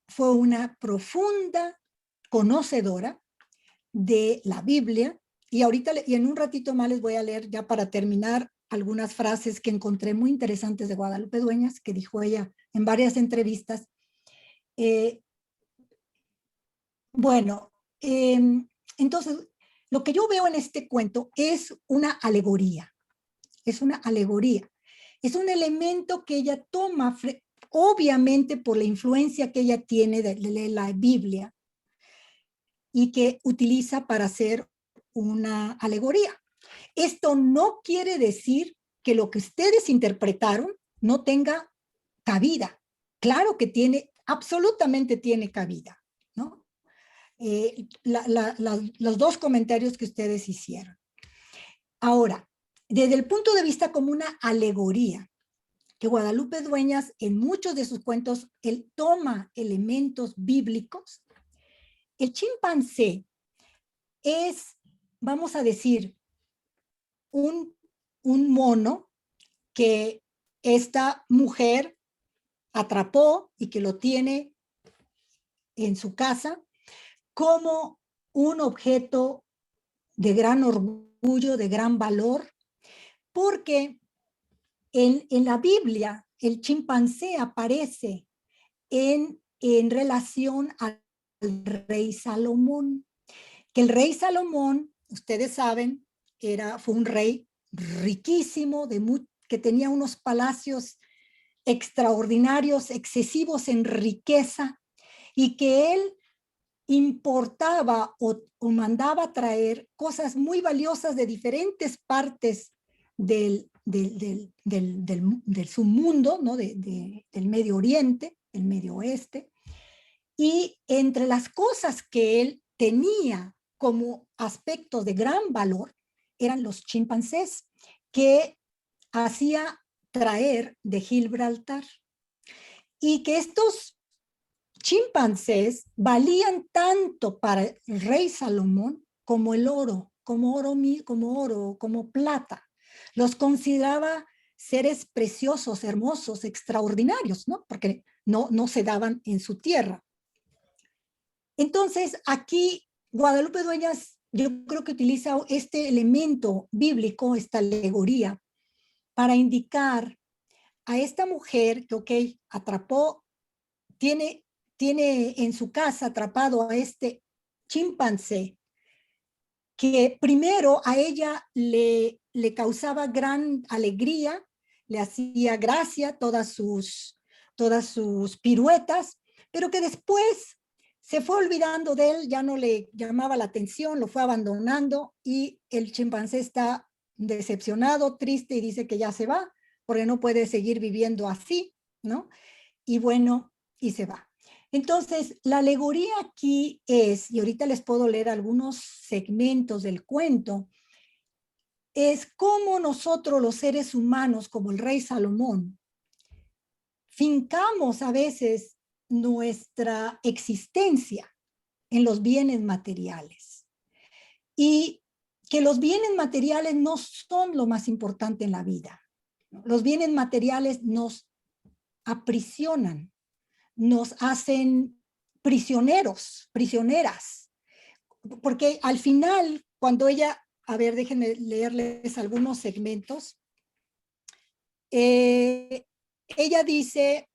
fue una profunda conocedora de la Biblia, y ahorita y en un ratito más les voy a leer ya para terminar algunas frases que encontré muy interesantes de Guadalupe Dueñas, que dijo ella en varias entrevistas. Bueno, entonces, lo que yo veo en este cuento es una alegoría, es una alegoría, es un elemento que ella toma, obviamente por la influencia que ella tiene de la Biblia, y que utiliza para hacer una alegoría. Esto no quiere decir que lo que ustedes interpretaron no tenga cabida. Claro que tiene, absolutamente tiene cabida, ¿no? Los dos comentarios que ustedes hicieron. Ahora, desde el punto de vista como una alegoría, que Guadalupe Dueñas en muchos de sus cuentos, él toma elementos bíblicos. El chimpancé es, vamos a decir, un mono que esta mujer atrapó y que lo tiene en su casa como un objeto de gran orgullo, de gran valor, porque en la Biblia el chimpancé aparece en relación al rey Salomón, que el rey Salomón, ustedes saben, fue un rey riquísimo, que tenía unos palacios extraordinarios, excesivos en riqueza, y que él importaba o mandaba traer cosas muy valiosas de diferentes partes del submundo, ¿no? del Medio Oriente, del Medio Oeste, y entre las cosas que él tenía como aspectos de gran valor eran los chimpancés que hacía traer de Gibraltar, y que estos chimpancés valían tanto para el rey Salomón como el oro, como plata. Los consideraba seres preciosos, hermosos, extraordinarios, ¿no? Porque no se daban en su tierra. Entonces, aquí Guadalupe Dueñas, yo creo que utiliza este elemento bíblico, esta alegoría, para indicar a esta mujer que, ok, atrapó, tiene en su casa atrapado a este chimpancé, que primero a ella le causaba gran alegría, le hacía gracia todas sus piruetas, pero que después se fue olvidando de él, ya no le llamaba la atención, lo fue abandonando, y el chimpancé está decepcionado, triste, y dice que ya se va, porque no puede seguir viviendo así, ¿no? Y bueno, y se va. Entonces, la alegoría aquí es, y ahorita les puedo leer algunos segmentos del cuento, es cómo nosotros los seres humanos, como el rey Salomón, fincamos a veces nuestra existencia en los bienes materiales. Y que los bienes materiales no son lo más importante en la vida. Los bienes materiales nos aprisionan, nos hacen prisioneros, prisioneras, porque al final, cuando ella, a ver, déjenme leerles algunos segmentos, ella dice,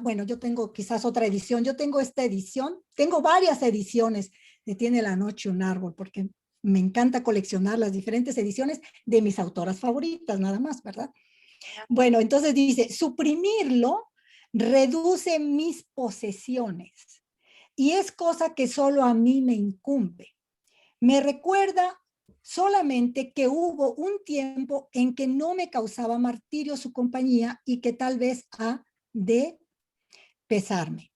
bueno, yo tengo quizás otra edición, yo tengo esta edición, tengo varias ediciones de Tiene la noche un árbol, porque me encanta coleccionar las diferentes ediciones de mis autoras favoritas, nada más, ¿verdad? Bueno, entonces dice, suprimirlo reduce mis posesiones y es cosa que solo a mí me incumbe. Me recuerda solamente que hubo un tiempo en que no me causaba martirio su compañía y que tal vez ha de pesarme.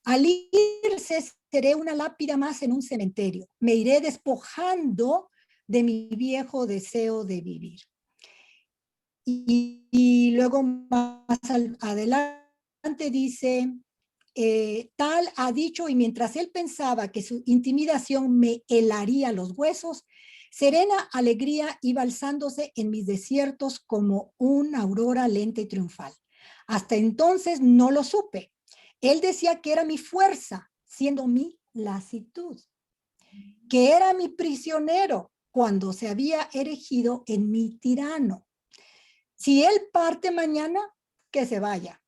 Al irse seré una lápida más en un cementerio. Me iré despojando de mi viejo deseo de vivir. Y luego más adelante dice, tal ha dicho, y mientras él pensaba que su intimidación me helaría los huesos, serena alegría iba alzándose en mis desiertos como una aurora lenta y triunfal. Hasta entonces no lo supe. Él decía que era mi fuerza, siendo mi lasitud, que era mi prisionero cuando se había erigido en mi tirano. Si él parte mañana, que se vaya.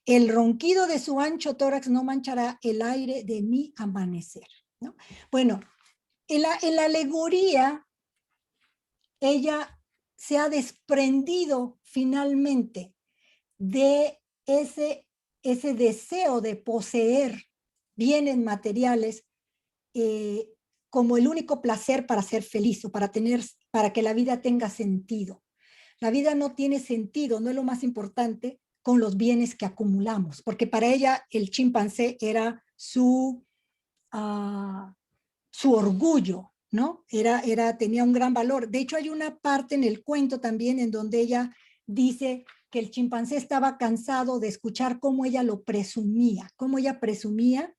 El ronquido de su ancho tórax no manchará el aire de mi amanecer, ¿no? Bueno, en la alegoría, ella se ha desprendido finalmente de ese deseo de poseer bienes materiales como el único placer para ser feliz o para que la vida tenga sentido. La vida no tiene sentido, no es lo más importante con los bienes que acumulamos, porque para ella el chimpancé era su orgullo, ¿no? Tenía un gran valor. De hecho, hay una parte en el cuento también en donde ella dice que el chimpancé estaba cansado de escuchar cómo ella lo presumía, cómo ella presumía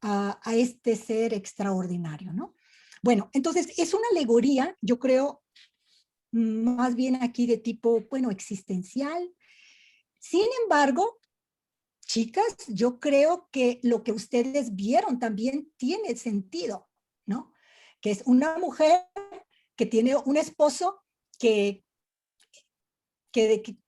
a este ser extraordinario, ¿no? Bueno, entonces es una alegoría, yo creo, más bien aquí de tipo, bueno, existencial. Sin embargo, chicas, yo creo que lo que ustedes vieron también tiene sentido, ¿no? Que es una mujer que tiene un esposo que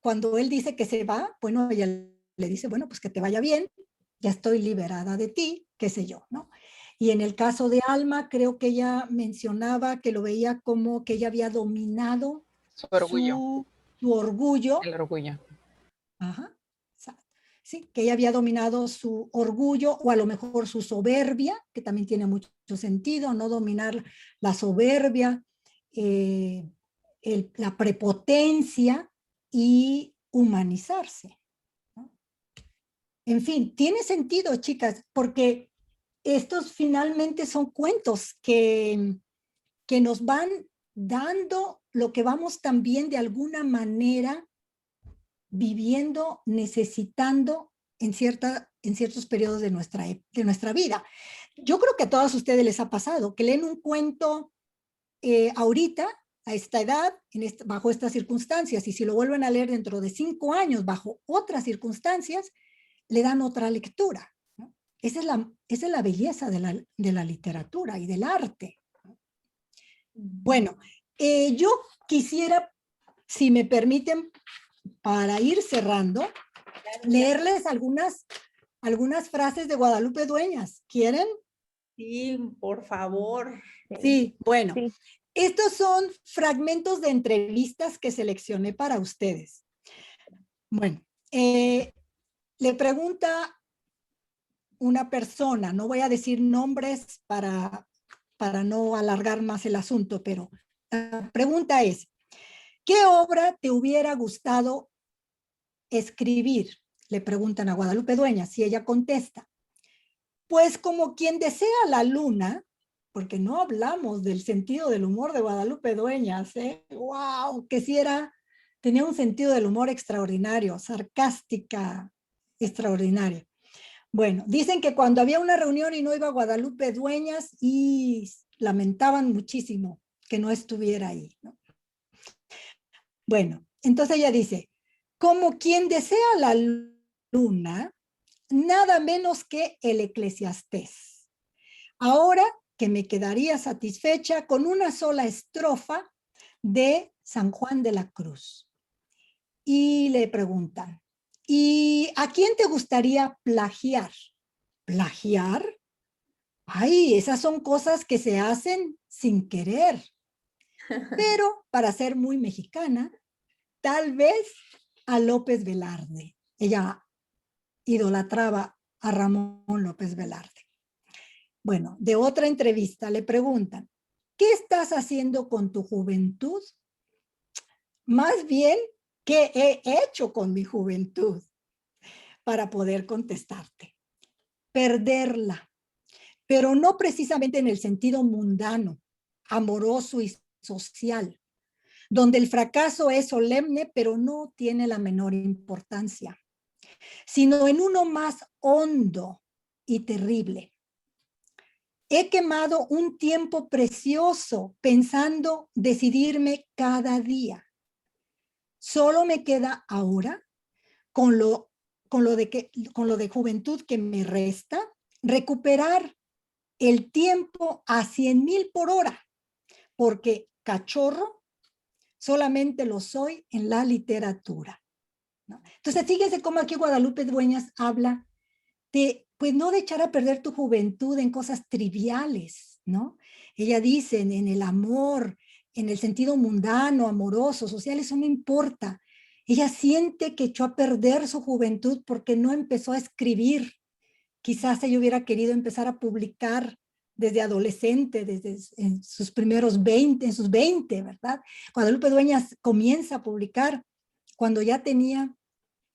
cuando él dice que se va, bueno, ella le dice, bueno, pues que te vaya bien, ya estoy liberada de ti, qué sé yo, ¿no? Y en el caso de Alma, creo que ella mencionaba que lo veía como que ella había dominado Su orgullo. su orgullo. El orgullo. Ajá. Sí, que ella había dominado su orgullo o a lo mejor su soberbia, que también tiene mucho sentido, no dominar la soberbia, la prepotencia y humanizarse, ¿no? En fin, tiene sentido, chicas, porque estos finalmente son cuentos que nos van dando lo que vamos también de alguna manera viviendo, necesitando en ciertos periodos de nuestra vida. Yo creo que a todas ustedes les ha pasado que leen un cuento ahorita, a esta edad, bajo estas circunstancias, y si lo vuelven a leer dentro de 5 años, bajo otras circunstancias, le dan otra lectura, ¿no? Esa es la belleza de la literatura y del arte. Bueno, yo quisiera, si me permiten, para ir cerrando, leerles algunas frases de Guadalupe Dueñas. ¿Quieren? Sí, por favor. Sí, bueno. Sí. Estos son fragmentos de entrevistas que seleccioné para ustedes. Bueno, le pregunta una persona, no voy a decir nombres para no alargar más el asunto, pero la pregunta es, ¿qué obra te hubiera gustado escribir? Le preguntan a Guadalupe Dueñas y ella contesta, pues como quien desea la luna, porque no hablamos del sentido del humor de Guadalupe Dueñas, ¿eh? ¡Wow! Que sí tenía un sentido del humor extraordinario, sarcástica, extraordinaria. Bueno, dicen que cuando había una reunión y no iba Guadalupe Dueñas y lamentaban muchísimo que no estuviera ahí, ¿no? Bueno, entonces ella dice, como quien desea la luna, nada menos que el Eclesiastés. Ahora que me quedaría satisfecha con una sola estrofa de San Juan de la Cruz. Y le preguntan, ¿y a quién te gustaría plagiar? ¿Plagiar? Ay, esas son cosas que se hacen sin querer. Pero para ser muy mexicana, tal vez a López Velarde. Ella idolatraba a Ramón López Velarde. Bueno, de otra entrevista le preguntan, ¿qué estás haciendo con tu juventud? Más bien, ¿qué he hecho con mi juventud? Para poder contestarte. Perderla, pero no precisamente en el sentido mundano, amoroso y social, donde el fracaso es solemne, pero no tiene la menor importancia, sino en uno más hondo y terrible. He quemado un tiempo precioso pensando decidirme cada día. Solo me queda ahora, con lo de juventud que me resta, recuperar el tiempo a 100,000 por hora, porque cachorro solamente lo soy en la literatura, ¿no? Entonces, fíjense cómo aquí Guadalupe Dueñas habla de, pues no de echar a perder tu juventud en cosas triviales, ¿no? Ella dice, en el amor, en el sentido mundano, amoroso, social, eso no importa. Ella siente que echó a perder su juventud porque no empezó a escribir. Quizás ella hubiera querido empezar a publicar desde adolescente, desde en sus primeros 20, en sus 20, ¿verdad? Guadalupe Dueñas comienza a publicar cuando ya tenía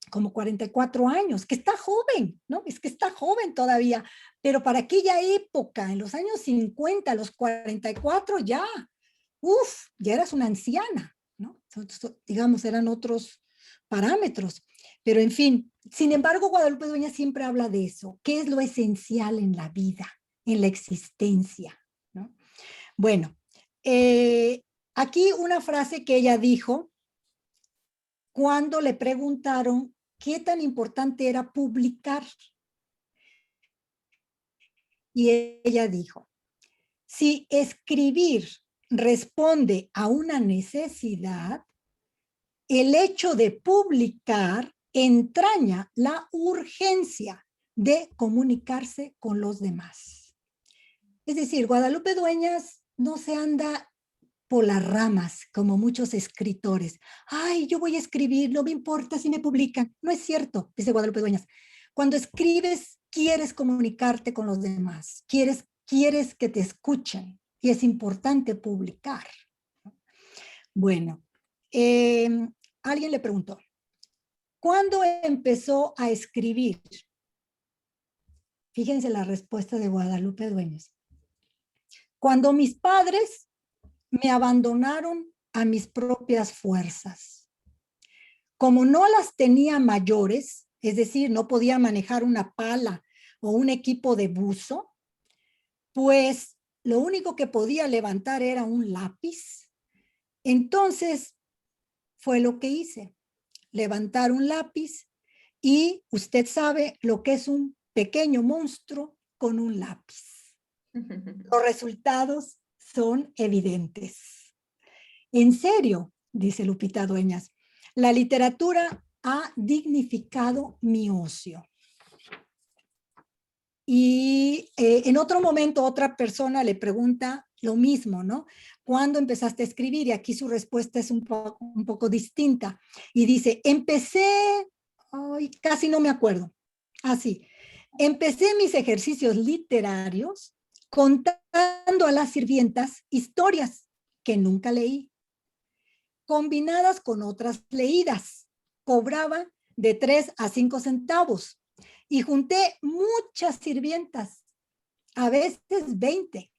como 44 años, que está joven, ¿no? Es que está joven todavía, pero para aquella época, en los años 50, los 44 ya, ya eras una anciana, ¿no? Digamos, eran otros parámetros, pero en fin, sin embargo, Guadalupe Dueñas siempre habla de eso, ¿qué es lo esencial en la vida, en la existencia, ¿no? Bueno, aquí una frase que ella dijo cuando le preguntaron qué tan importante era publicar. Y ella dijo, si escribir responde a una necesidad, el hecho de publicar entraña la urgencia de comunicarse con los demás. Es decir, Guadalupe Dueñas no se anda por las ramas, como muchos escritores. Ay, yo voy a escribir, no me importa si me publican. No es cierto, dice Guadalupe Dueñas. Cuando escribes, quieres comunicarte con los demás, quieres que te escuchen y es importante publicar. Bueno, alguien le preguntó, ¿cuándo empezó a escribir? Fíjense la respuesta de Guadalupe Dueñas. Cuando mis padres me abandonaron a mis propias fuerzas. Como no las tenía mayores, es decir, no podía manejar una pala o un equipo de buzo, pues lo único que podía levantar era un lápiz. Entonces fue lo que hice, levantar un lápiz y usted sabe lo que es un pequeño monstruo con un lápiz. Los resultados son evidentes. En serio, dice Lupita Dueñas, la literatura ha dignificado mi ocio. Y en otro momento otra persona le pregunta lo mismo, ¿no? ¿Cuándo empezaste a escribir? Y aquí su respuesta es un poco distinta. Y dice, casi no me acuerdo. Así, empecé mis ejercicios literarios contando a las sirvientas historias que nunca leí, combinadas con otras leídas. Cobraba de 3 a 5 centavos y junté muchas sirvientas, a veces 20.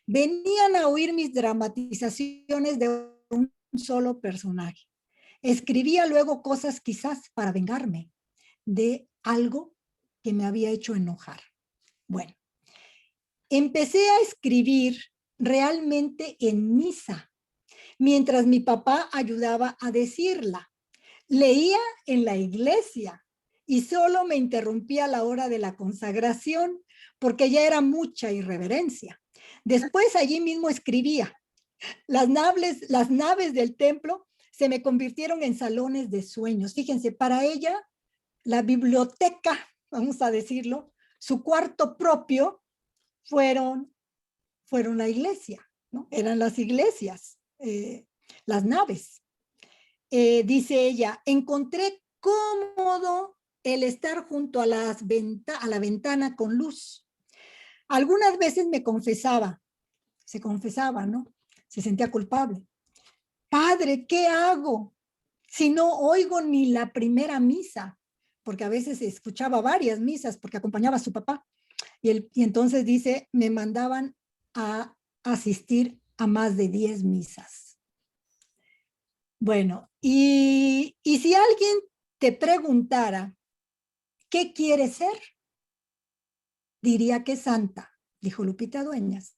Venían a oír mis dramatizaciones de un solo personaje. Escribía luego cosas quizás para vengarme de algo que me había hecho enojar. Bueno, empecé a escribir realmente en misa, mientras mi papá ayudaba a decirla. Leía en la iglesia y solo me interrumpía a la hora de la consagración porque ya era mucha irreverencia. Después allí mismo escribía. Las naves del templo se me convirtieron en salones de sueños. Fíjense, para ella, la biblioteca, vamos a decirlo, su cuarto propio fueron la iglesia, ¿no? Eran las iglesias, las naves. Dice ella, encontré cómodo el estar junto a la ventana con luz. Algunas veces se confesaba, ¿no? Se sentía culpable. Padre, ¿qué hago si no oigo ni la primera misa? Porque a veces escuchaba varias misas porque acompañaba a su papá. Y entonces dice, me mandaban a asistir a más de 10 misas. Bueno, y si alguien te preguntara, ¿qué quieres ser? Diría que santa, dijo Lupita Dueñas.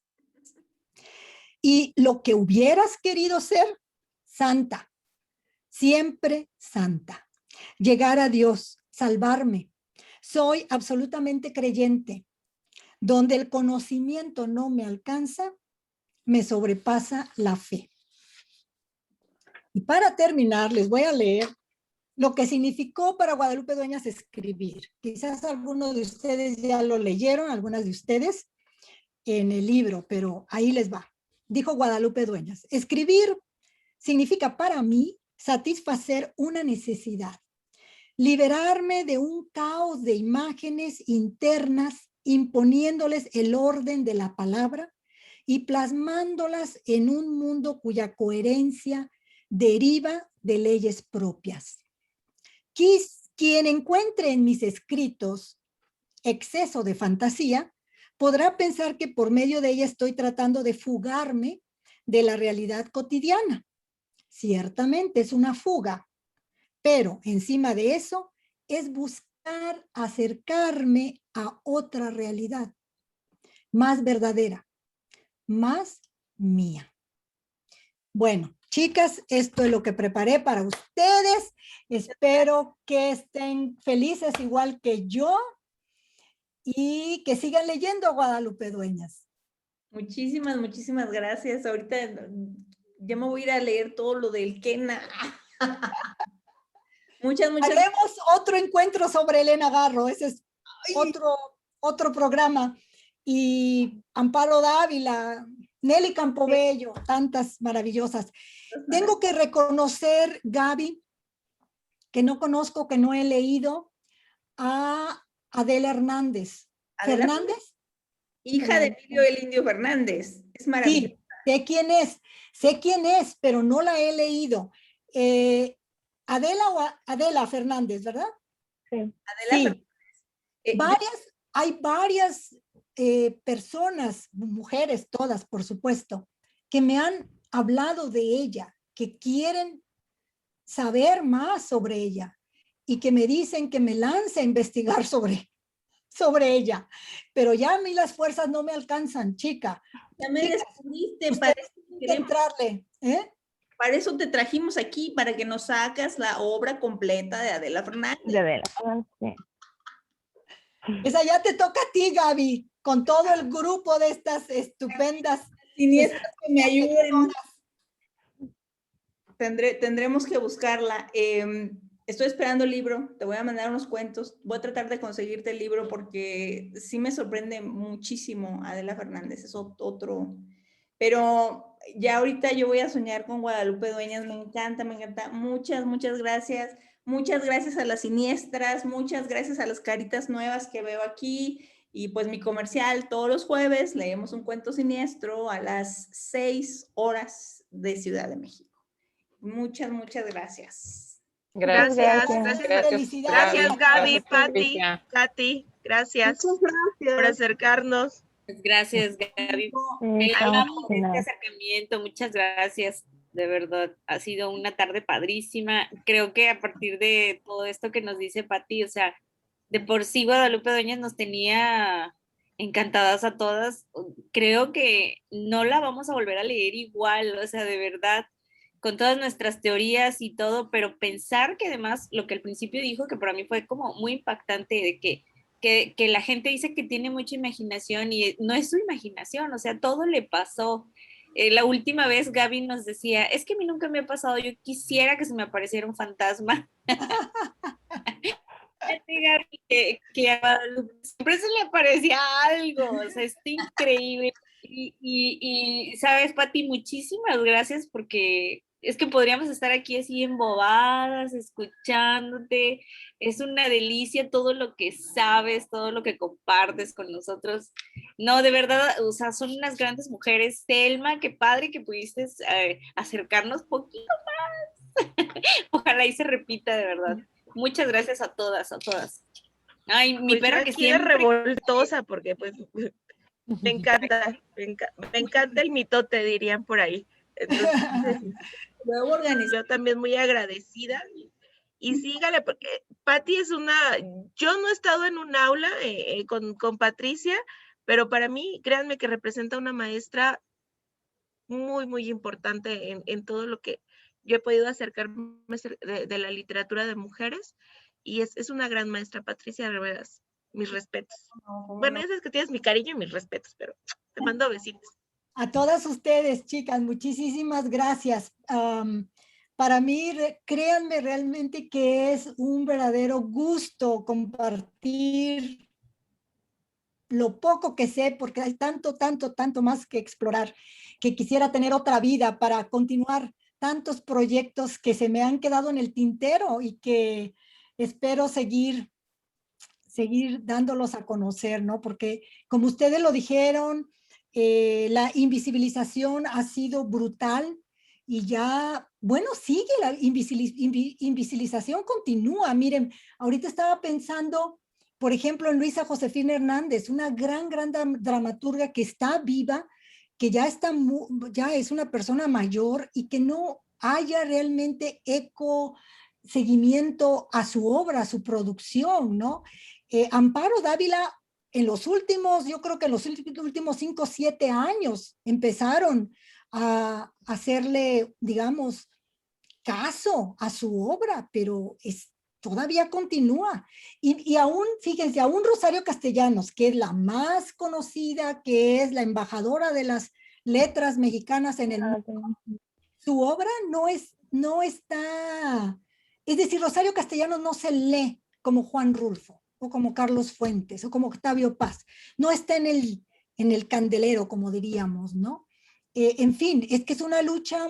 Y lo que hubieras querido ser, santa, siempre santa. Llegar a Dios, salvarme. Soy absolutamente creyente. Donde el conocimiento no me alcanza, me sobrepasa la fe. Y para terminar, les voy a leer lo que significó para Guadalupe Dueñas escribir. Quizás algunos de ustedes ya lo leyeron, algunas de ustedes, en el libro, pero ahí les va. Dijo Guadalupe Dueñas, escribir significa para mí satisfacer una necesidad, liberarme de un caos de imágenes internas, imponiéndoles el orden de la palabra y plasmándolas en un mundo cuya coherencia deriva de leyes propias. Quien encuentre en mis escritos exceso de fantasía, podrá pensar que por medio de ella estoy tratando de fugarme de la realidad cotidiana. Ciertamente es una fuga, pero encima de eso es buscar acercarme a otra realidad, más verdadera, más mía. Bueno, chicas, esto es lo que preparé para ustedes. Espero que estén felices igual que yo y que sigan leyendo a Guadalupe Dueñas. Muchísimas, muchísimas gracias. Ahorita ya me voy a ir a leer todo lo del Kena. Muchas Haremos otro encuentro sobre Elena Garro, ese es otro programa. Y Amparo Dávila, Nelly Campobello, tantas maravillosas. Tengo que reconocer, Gaby, que no conozco, que no he leído, a Adela Hernández. Adela, ¿Fernández? hija de Emilio el Indio Fernández. Es maravilloso. Sí, sé quién es, pero no la he leído. Adela Fernández, ¿verdad? Sí. Adela Sí. Fernández. Hay varias personas, mujeres todas, por supuesto, que me han hablado de ella, que quieren saber más sobre ella y que me dicen que me lance a investigar sobre ella. Pero ya a mí las fuerzas no me alcanzan, chica. Ya me descubriste, Ustedes tienen que entrarle, ¿eh? Para eso te trajimos aquí, para que nos sacas la obra completa de Adela Fernández. De Adela, sí. Esa ya te toca a ti, Gaby, con todo el grupo de estas estupendas siniestras que me ayuden. Tendremos que buscarla. Estoy esperando el libro, te voy a mandar unos cuentos, voy a tratar de conseguirte el libro porque sí me sorprende muchísimo Adela Fernández, es otro, pero ya ahorita yo voy a soñar con Guadalupe Dueñas, me encanta, muchas gracias a las siniestras, muchas gracias a las caritas nuevas que veo aquí, y pues mi comercial, todos los jueves leemos un cuento siniestro a las 6 horas de Ciudad de México. Muchas gracias. Gracias. Felicidades. Gracias, Gaby, Pati, Katy, gracias por acercarnos. Pues gracias, Gaby. Este acercamiento, muchas gracias. De verdad, ha sido una tarde padrísima. Creo que a partir de todo esto que nos dice Pati, o sea, de por sí Guadalupe Dueñas nos tenía encantadas a todas. Creo que no la vamos a volver a leer igual, o sea, de verdad, con todas nuestras teorías y todo, pero pensar que además lo que al principio dijo, que para mí fue como muy impactante, de que la gente dice que tiene mucha imaginación y no es su imaginación, o sea, todo le pasó. La última vez Gaby nos decía, es que a mí nunca me ha pasado, yo quisiera que se me apareciera un fantasma. Que a Guadalupe siempre se le aparecía algo, o sea, está increíble. Y sabes, Pati, muchísimas gracias porque es que podríamos estar aquí así embobadas, escuchándote. Es una delicia todo lo que sabes, todo lo que compartes con nosotros. No, de verdad, o sea, son unas grandes mujeres. Selma, qué padre que pudiste acercarnos poquito más. Ojalá y se repita, de verdad. Muchas gracias a todas, a todas. Ay, mi Pues yo perra que aquí de siempre... revoltosa, porque pues me encanta el mitote, dirían por ahí. Entonces, Luego organizar. yo también muy agradecida. Y sígale, porque Patti es yo no he estado en un aula con Patricia, pero para mí, créanme que representa una maestra muy, muy importante en todo lo que yo he podido acercarme de la literatura de mujeres. Y es una gran maestra, Patricia Riveras. Mis respetos. Bueno, ya sabes que tienes mi cariño y mis respetos, pero te mando besitos. A todas ustedes, chicas, muchísimas gracias. Para mí, créanme realmente que es un verdadero gusto compartir lo poco que sé, porque hay tanto, tanto, tanto más que explorar, que quisiera tener otra vida para continuar tantos proyectos que se me han quedado en el tintero y que espero seguir dándolos a conocer, ¿no? Porque como ustedes lo dijeron, la invisibilización ha sido brutal y ya, bueno, sigue la invisibilización continúa. Miren, ahorita estaba pensando, por ejemplo, en Luisa Josefina Hernández, una gran dramaturga que está viva, que ya ya es una persona mayor y que no haya realmente seguimiento a su obra, a su producción, ¿no? Amparo Dávila, yo creo que en los últimos 5 o 7 años empezaron a hacerle, digamos, caso a su obra, pero todavía continúa. Y aún, fíjense, aún Rosario Castellanos, que es la más conocida, que es la embajadora de las letras mexicanas en el mundo, su obra no está, es decir, Rosario Castellanos no se lee como Juan Rulfo, o como Carlos Fuentes, o como Octavio Paz, no está en el candelero, como diríamos, ¿no? En fin, es que es una lucha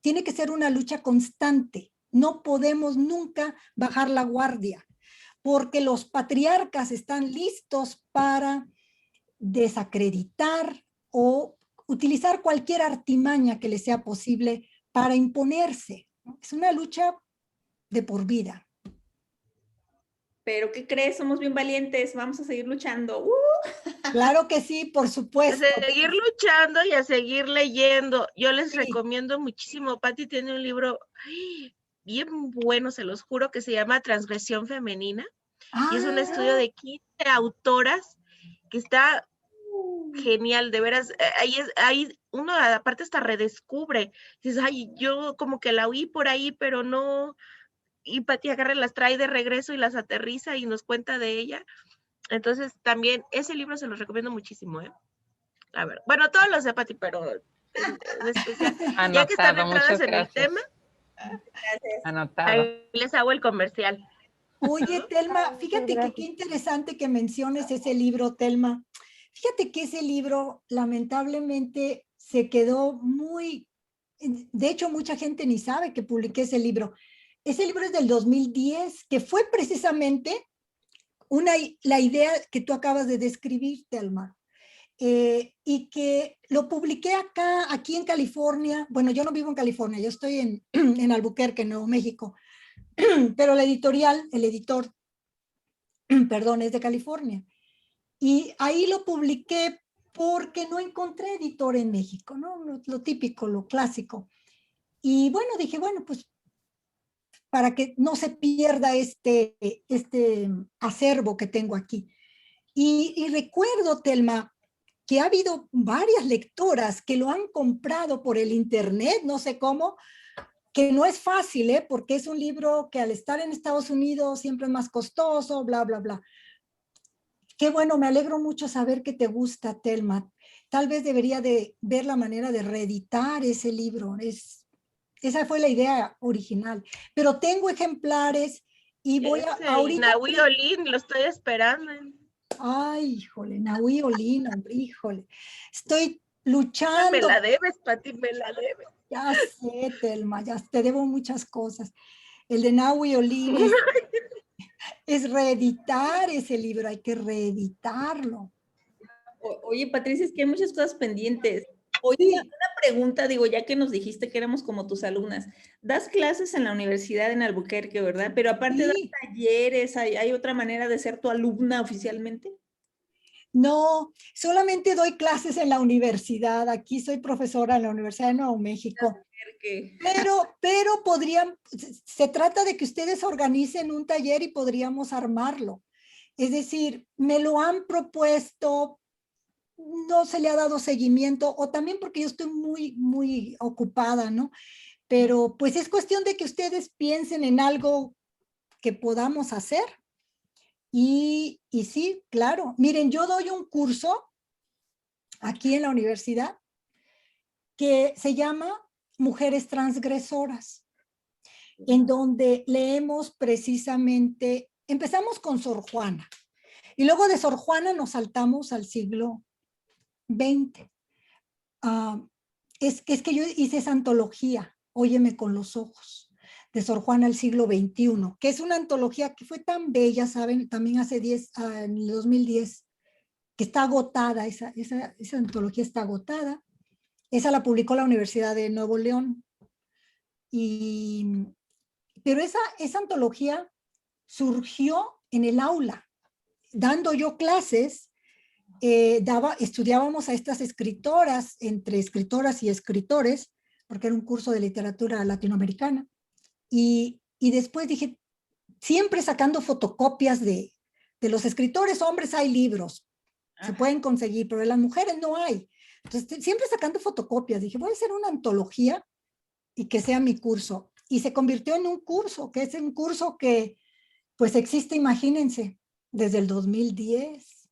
tiene que ser una lucha constante, no podemos nunca bajar la guardia, porque los patriarcas están listos para desacreditar o utilizar cualquier artimaña que les sea posible para imponerse, ¿no? Es una lucha de por vida. Pero ¿qué crees? Somos bien valientes, vamos a seguir luchando. Claro que sí, por supuesto. A seguir luchando y a seguir leyendo. Yo les Sí. recomiendo muchísimo. Patti tiene un libro bien bueno, se los juro, que se llama Transgresión Femenina. Y es un estudio de 15 autoras que está genial, de veras. Ahí uno aparte hasta redescubre. Dices, ay, yo como que la oí por ahí, pero no. Y Patti agarra, las trae de regreso y las aterriza y nos cuenta de ella. Entonces, también ese libro se los recomiendo muchísimo, ¿eh? A ver, bueno, todos los de Patti, pero en especial. Anotado, Ya que están entradas en gracias. el tema, Gracias. Anotado. ahí les hago el comercial. Oye, Telma, fíjate que qué interesante que menciones ese libro, Telma. Fíjate que ese libro lamentablemente se quedó de hecho mucha gente ni sabe que publiqué ese libro. Ese libro es del 2010, que fue precisamente la idea que tú acabas de describir, Telma. Y que lo publiqué aquí en California. Bueno, yo no vivo en California, yo estoy en Albuquerque, Nuevo México, pero el editor, perdón, es de California. Y ahí lo publiqué porque no encontré editor en México, ¿no? Lo típico, lo clásico. Y bueno, dije, bueno, pues para que no se pierda este acervo que tengo aquí. Y recuerdo, Telma, que ha habido varias lectoras que lo han comprado por el internet, no sé cómo, que no es fácil, ¿eh? Porque es un libro que al estar en Estados Unidos siempre es más costoso, bla, bla, bla. Qué bueno, me alegro mucho saber que te gusta, Telma. Tal vez debería de ver la manera de reeditar ese libro. Esa fue la idea original. Pero tengo ejemplares y voy a, Es el ahorita... Nahui Olin, lo estoy esperando. Ay, híjole, Nahui Olin, hombre, híjole. Estoy Esa me luchando. la debes, Pati, me la debes. Ya sé, Telma, ya te debo muchas cosas. El de Nahui Olin es reeditar ese libro, hay que reeditarlo. Oye, Patricia, es que hay muchas cosas pendientes. Oye, Sí, una pregunta, digo, ya que nos dijiste que éramos como tus alumnas, das clases en la universidad en Albuquerque, ¿verdad? Pero aparte das sí. talleres, ¿hay otra manera de ser tu alumna oficialmente? No, solamente doy clases en la universidad. Aquí soy profesora en la Universidad de Nuevo México. Porque Pero se trata de que ustedes organicen un taller y podríamos armarlo. Es decir, me lo han propuesto, no se le ha dado seguimiento, o también porque yo estoy muy, muy ocupada, ¿no? Pero pues es cuestión de que ustedes piensen en algo que podamos hacer. Y sí, claro. Miren, yo doy un curso aquí en la universidad que se llama Mujeres Transgresoras, en donde leemos precisamente, empezamos con Sor Juana, y luego de Sor Juana nos saltamos al siglo XX. Es que yo hice esa antología, Óyeme con los ojos, de Sor Juana al siglo XXI, que es una antología que fue tan bella, ¿saben? También hace 10, en el 2010, que está agotada, esa antología está agotada. Esa la publicó la Universidad de Nuevo León. Pero esa antología surgió en el aula, dando yo clases, estudiábamos a estas escritoras, entre escritoras y escritores, porque era un curso de literatura latinoamericana, y después dije, siempre sacando fotocopias de los escritores hombres hay libros, se pueden conseguir, pero de las mujeres no hay. Entonces, siempre sacando fotocopias, dije, voy a hacer una antología y que sea mi curso. Y se convirtió en un curso, que es un curso que pues existe, imagínense, desde el 2010.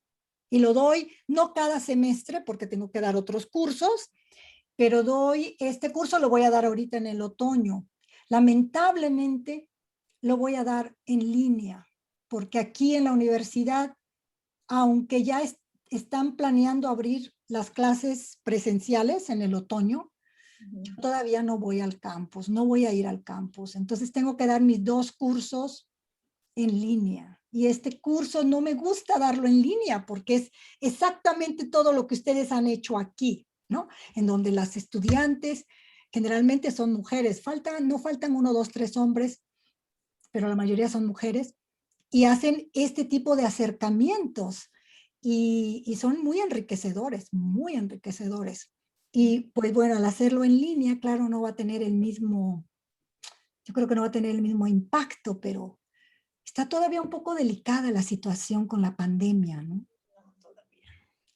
Y lo doy no cada semestre porque tengo que dar otros cursos, pero doy, este curso lo voy a dar ahorita en el otoño. Lamentablemente lo voy a dar en línea, porque aquí en la universidad, aunque ya están planeando abrir las clases presenciales en el otoño, yo todavía no voy al campus, no voy a ir al campus. Entonces tengo que dar mis 2 cursos en línea. Y este curso no me gusta darlo en línea porque es exactamente todo lo que ustedes han hecho aquí, ¿no? En donde las estudiantes generalmente son mujeres. No faltan 1, 2, 3 hombres, pero la mayoría son mujeres y hacen este tipo de acercamientos y son muy enriquecedores, muy enriquecedores. Y pues bueno, al hacerlo en línea, claro, no va a tener el mismo, yo creo que no va a tener el mismo impacto, pero está todavía un poco delicada la situación con la pandemia, ¿no?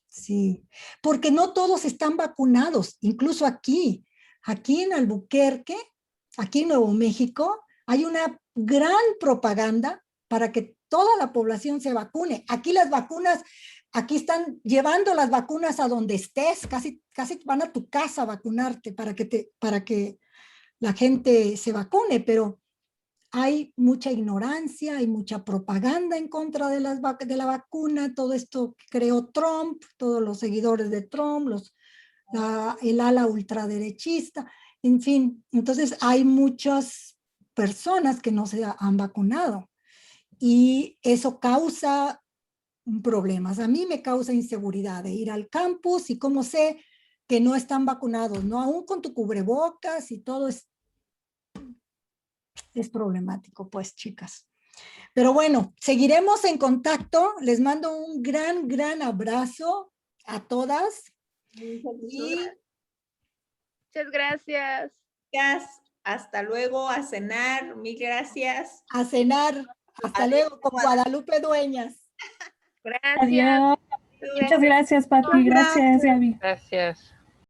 Sí, porque no todos están vacunados, incluso aquí en Albuquerque, aquí en Nuevo México, hay una gran propaganda para que toda la población se vacune. Aquí las vacunas, aquí están llevando las vacunas a donde estés, casi van a tu casa a vacunarte para que la gente se vacune, pero hay mucha ignorancia, hay mucha propaganda en contra de la vacuna, todo esto que creó Trump, todos los seguidores de Trump, el ala ultraderechista, en fin. Entonces hay muchas personas que no se han vacunado y eso causa problemas. A mí me causa inseguridad de ir al campus y cómo sé que no están vacunados, ¿no? Aún con tu cubrebocas y todo es problemático, pues, chicas. Pero bueno, seguiremos en contacto. Les mando un gran, gran abrazo a todas. Y Muchas gracias. gracias, hasta luego, a cenar, mil gracias. a cenar. Hasta Adiós, luego con Guadalupe Dueñas. Gracias. Adiós. Muchas gracias, Pati. Gracias, Gaby. Gracias.